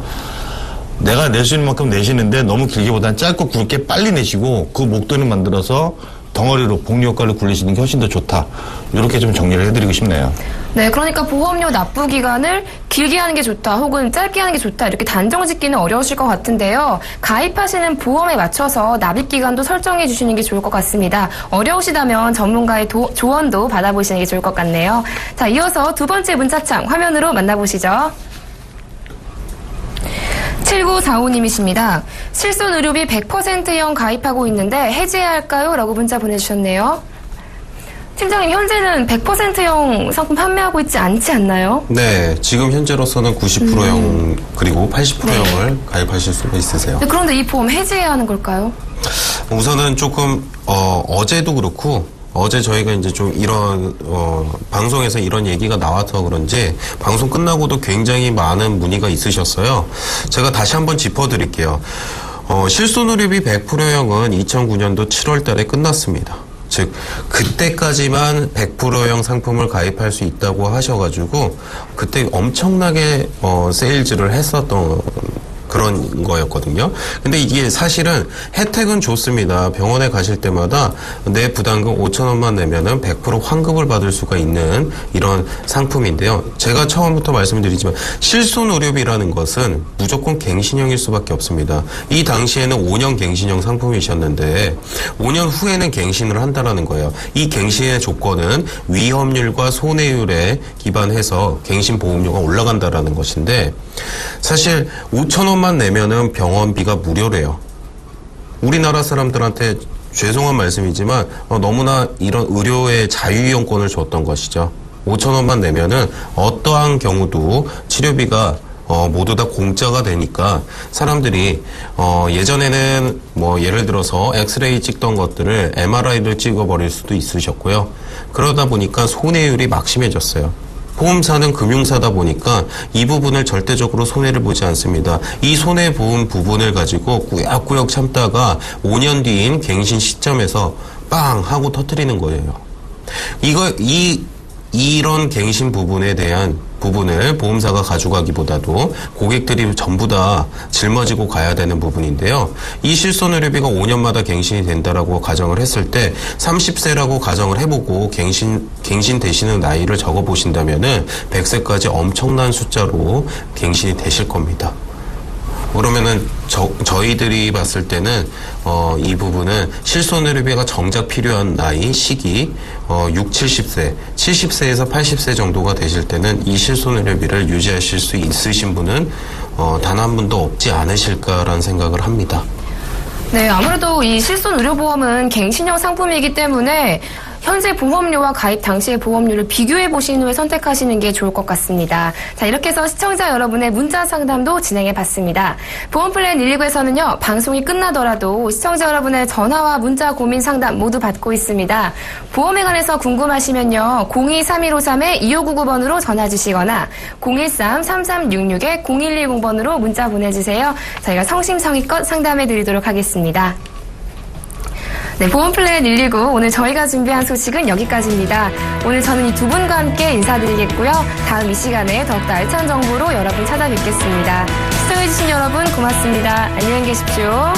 내가 낼 수 있는 만큼 내시는데 너무 길게보다는 짧고 굵게 빨리 내시고 그 목돈을 만들어서 덩어리로 복리 효과를 굴리시는 게 훨씬 더 좋다. 이렇게 좀 정리를 해드리고 싶네요. 네, 그러니까 보험료 납부 기간을 길게 하는 게 좋다 혹은 짧게 하는 게 좋다 이렇게 단정 짓기는 어려우실 것 같은데요. 가입하시는 보험에 맞춰서 납입 기간도 설정해 주시는 게 좋을 것 같습니다. 어려우시다면 전문가의 조언도 받아보시는 게 좋을 것 같네요. 자, 이어서 두 번째 문자창 화면으로 만나보시죠. 7945님이십니다. 실손 의료비 100%형 가입하고 있는데 해지해야 할까요? 라고 문자 보내주셨네요. 팀장님, 현재는 100%형 상품 판매하고 있지 않지 않나요? 네, 지금 현재로서는 90%형 그리고 80%형을 가입하실 수가 있으세요. 네, 그런데 이 보험 해지해야 하는 걸까요? 우선은 조금 어제도 그렇고 어제 저희가 이제 좀 이런 방송에서 이런 얘기가 나와서 그런지 방송 끝나고도 굉장히 많은 문의가 있으셨어요. 제가 다시 한번 짚어드릴게요. 실손의료비 100%형은 2009년도 7월 달에 끝났습니다. 즉 그때까지만 100%형 상품을 가입할 수 있다고 하셔가지고 그때 엄청나게 세일즈를 했었던 그런 거였거든요. 근데 이게 사실은 혜택은 좋습니다. 병원에 가실 때마다 내 부담금 5,000원만 내면은 100% 환급을 받을 수가 있는 이런 상품인데요. 제가 처음부터 말씀드리지만 실손 의료비라는 것은 무조건 갱신형일 수밖에 없습니다. 이 당시에는 5년 갱신형 상품이셨는데 5년 후에는 갱신을 한다라는 거예요. 이 갱신의 조건은 위험률과 손해율에 기반해서 갱신 보험료가 올라간다라는 것인데 사실 5,000원만 내면은 병원비가 무료래요. 우리나라 사람들한테 죄송한 말씀이지만 너무나 이런 의료의 자유이용권을 줬던 것이죠. 5,000원만 내면은 어떠한 경우도 치료비가 모두 다 공짜가 되니까 사람들이 예전에는 뭐 예를 들어서 엑스레이 찍던 것들을 MRI를 찍어버릴 수도 있으셨고요. 그러다 보니까 손해율이 막심해졌어요. 보험사는 금융사다 보니까 이 부분을 절대적으로 손해를 보지 않습니다. 이 손해보험 부분을 가지고 꾸역꾸역 참다가 5년 뒤인 갱신 시점에서 빵 하고 터뜨리는 거예요. 이런 갱신 부분에 대한 부분을 보험사가 가져가기보다도 고객들이 전부 다 짊어지고 가야 되는 부분인데요. 이 실손의료비가 5년마다 갱신이 된다라고 가정을 했을 때 30세라고 가정을 해보고 갱신 되시는 나이를 적어보신다면은 100세까지 엄청난 숫자로 갱신이 되실 겁니다. 그러면은 저희들이 봤을 때는 이 부분은 실손의료비가 정작 필요한 나이, 시기 6, 70세, 70세에서 80세 정도가 되실 때는 이 실손의료비를 유지하실 수 있으신 분은 단 한 분도 없지 않으실까라는 생각을 합니다. 네, 아무래도 이 실손의료보험은 갱신형 상품이기 때문에 현재 보험료와 가입 당시의 보험료를 비교해 보신 후에 선택하시는 게 좋을 것 같습니다. 자, 이렇게 해서 시청자 여러분의 문자 상담도 진행해 봤습니다. 보험플랜 119에서는요, 방송이 끝나더라도 시청자 여러분의 전화와 문자 고민 상담 모두 받고 있습니다. 보험에 관해서 궁금하시면요, 02-3153-2599번으로 전화 주시거나 013-3366-0110번으로 문자 보내주세요. 저희가 성심성의껏 상담해 드리도록 하겠습니다. 네, 보험플랜 119 오늘 저희가 준비한 소식은 여기까지입니다. 오늘 저는 이 두 분과 함께 인사드리겠고요. 다음 이 시간에 더욱더 알찬 정보로 여러분 찾아뵙겠습니다. 시청해주신 여러분 고맙습니다. 안녕히 계십시오.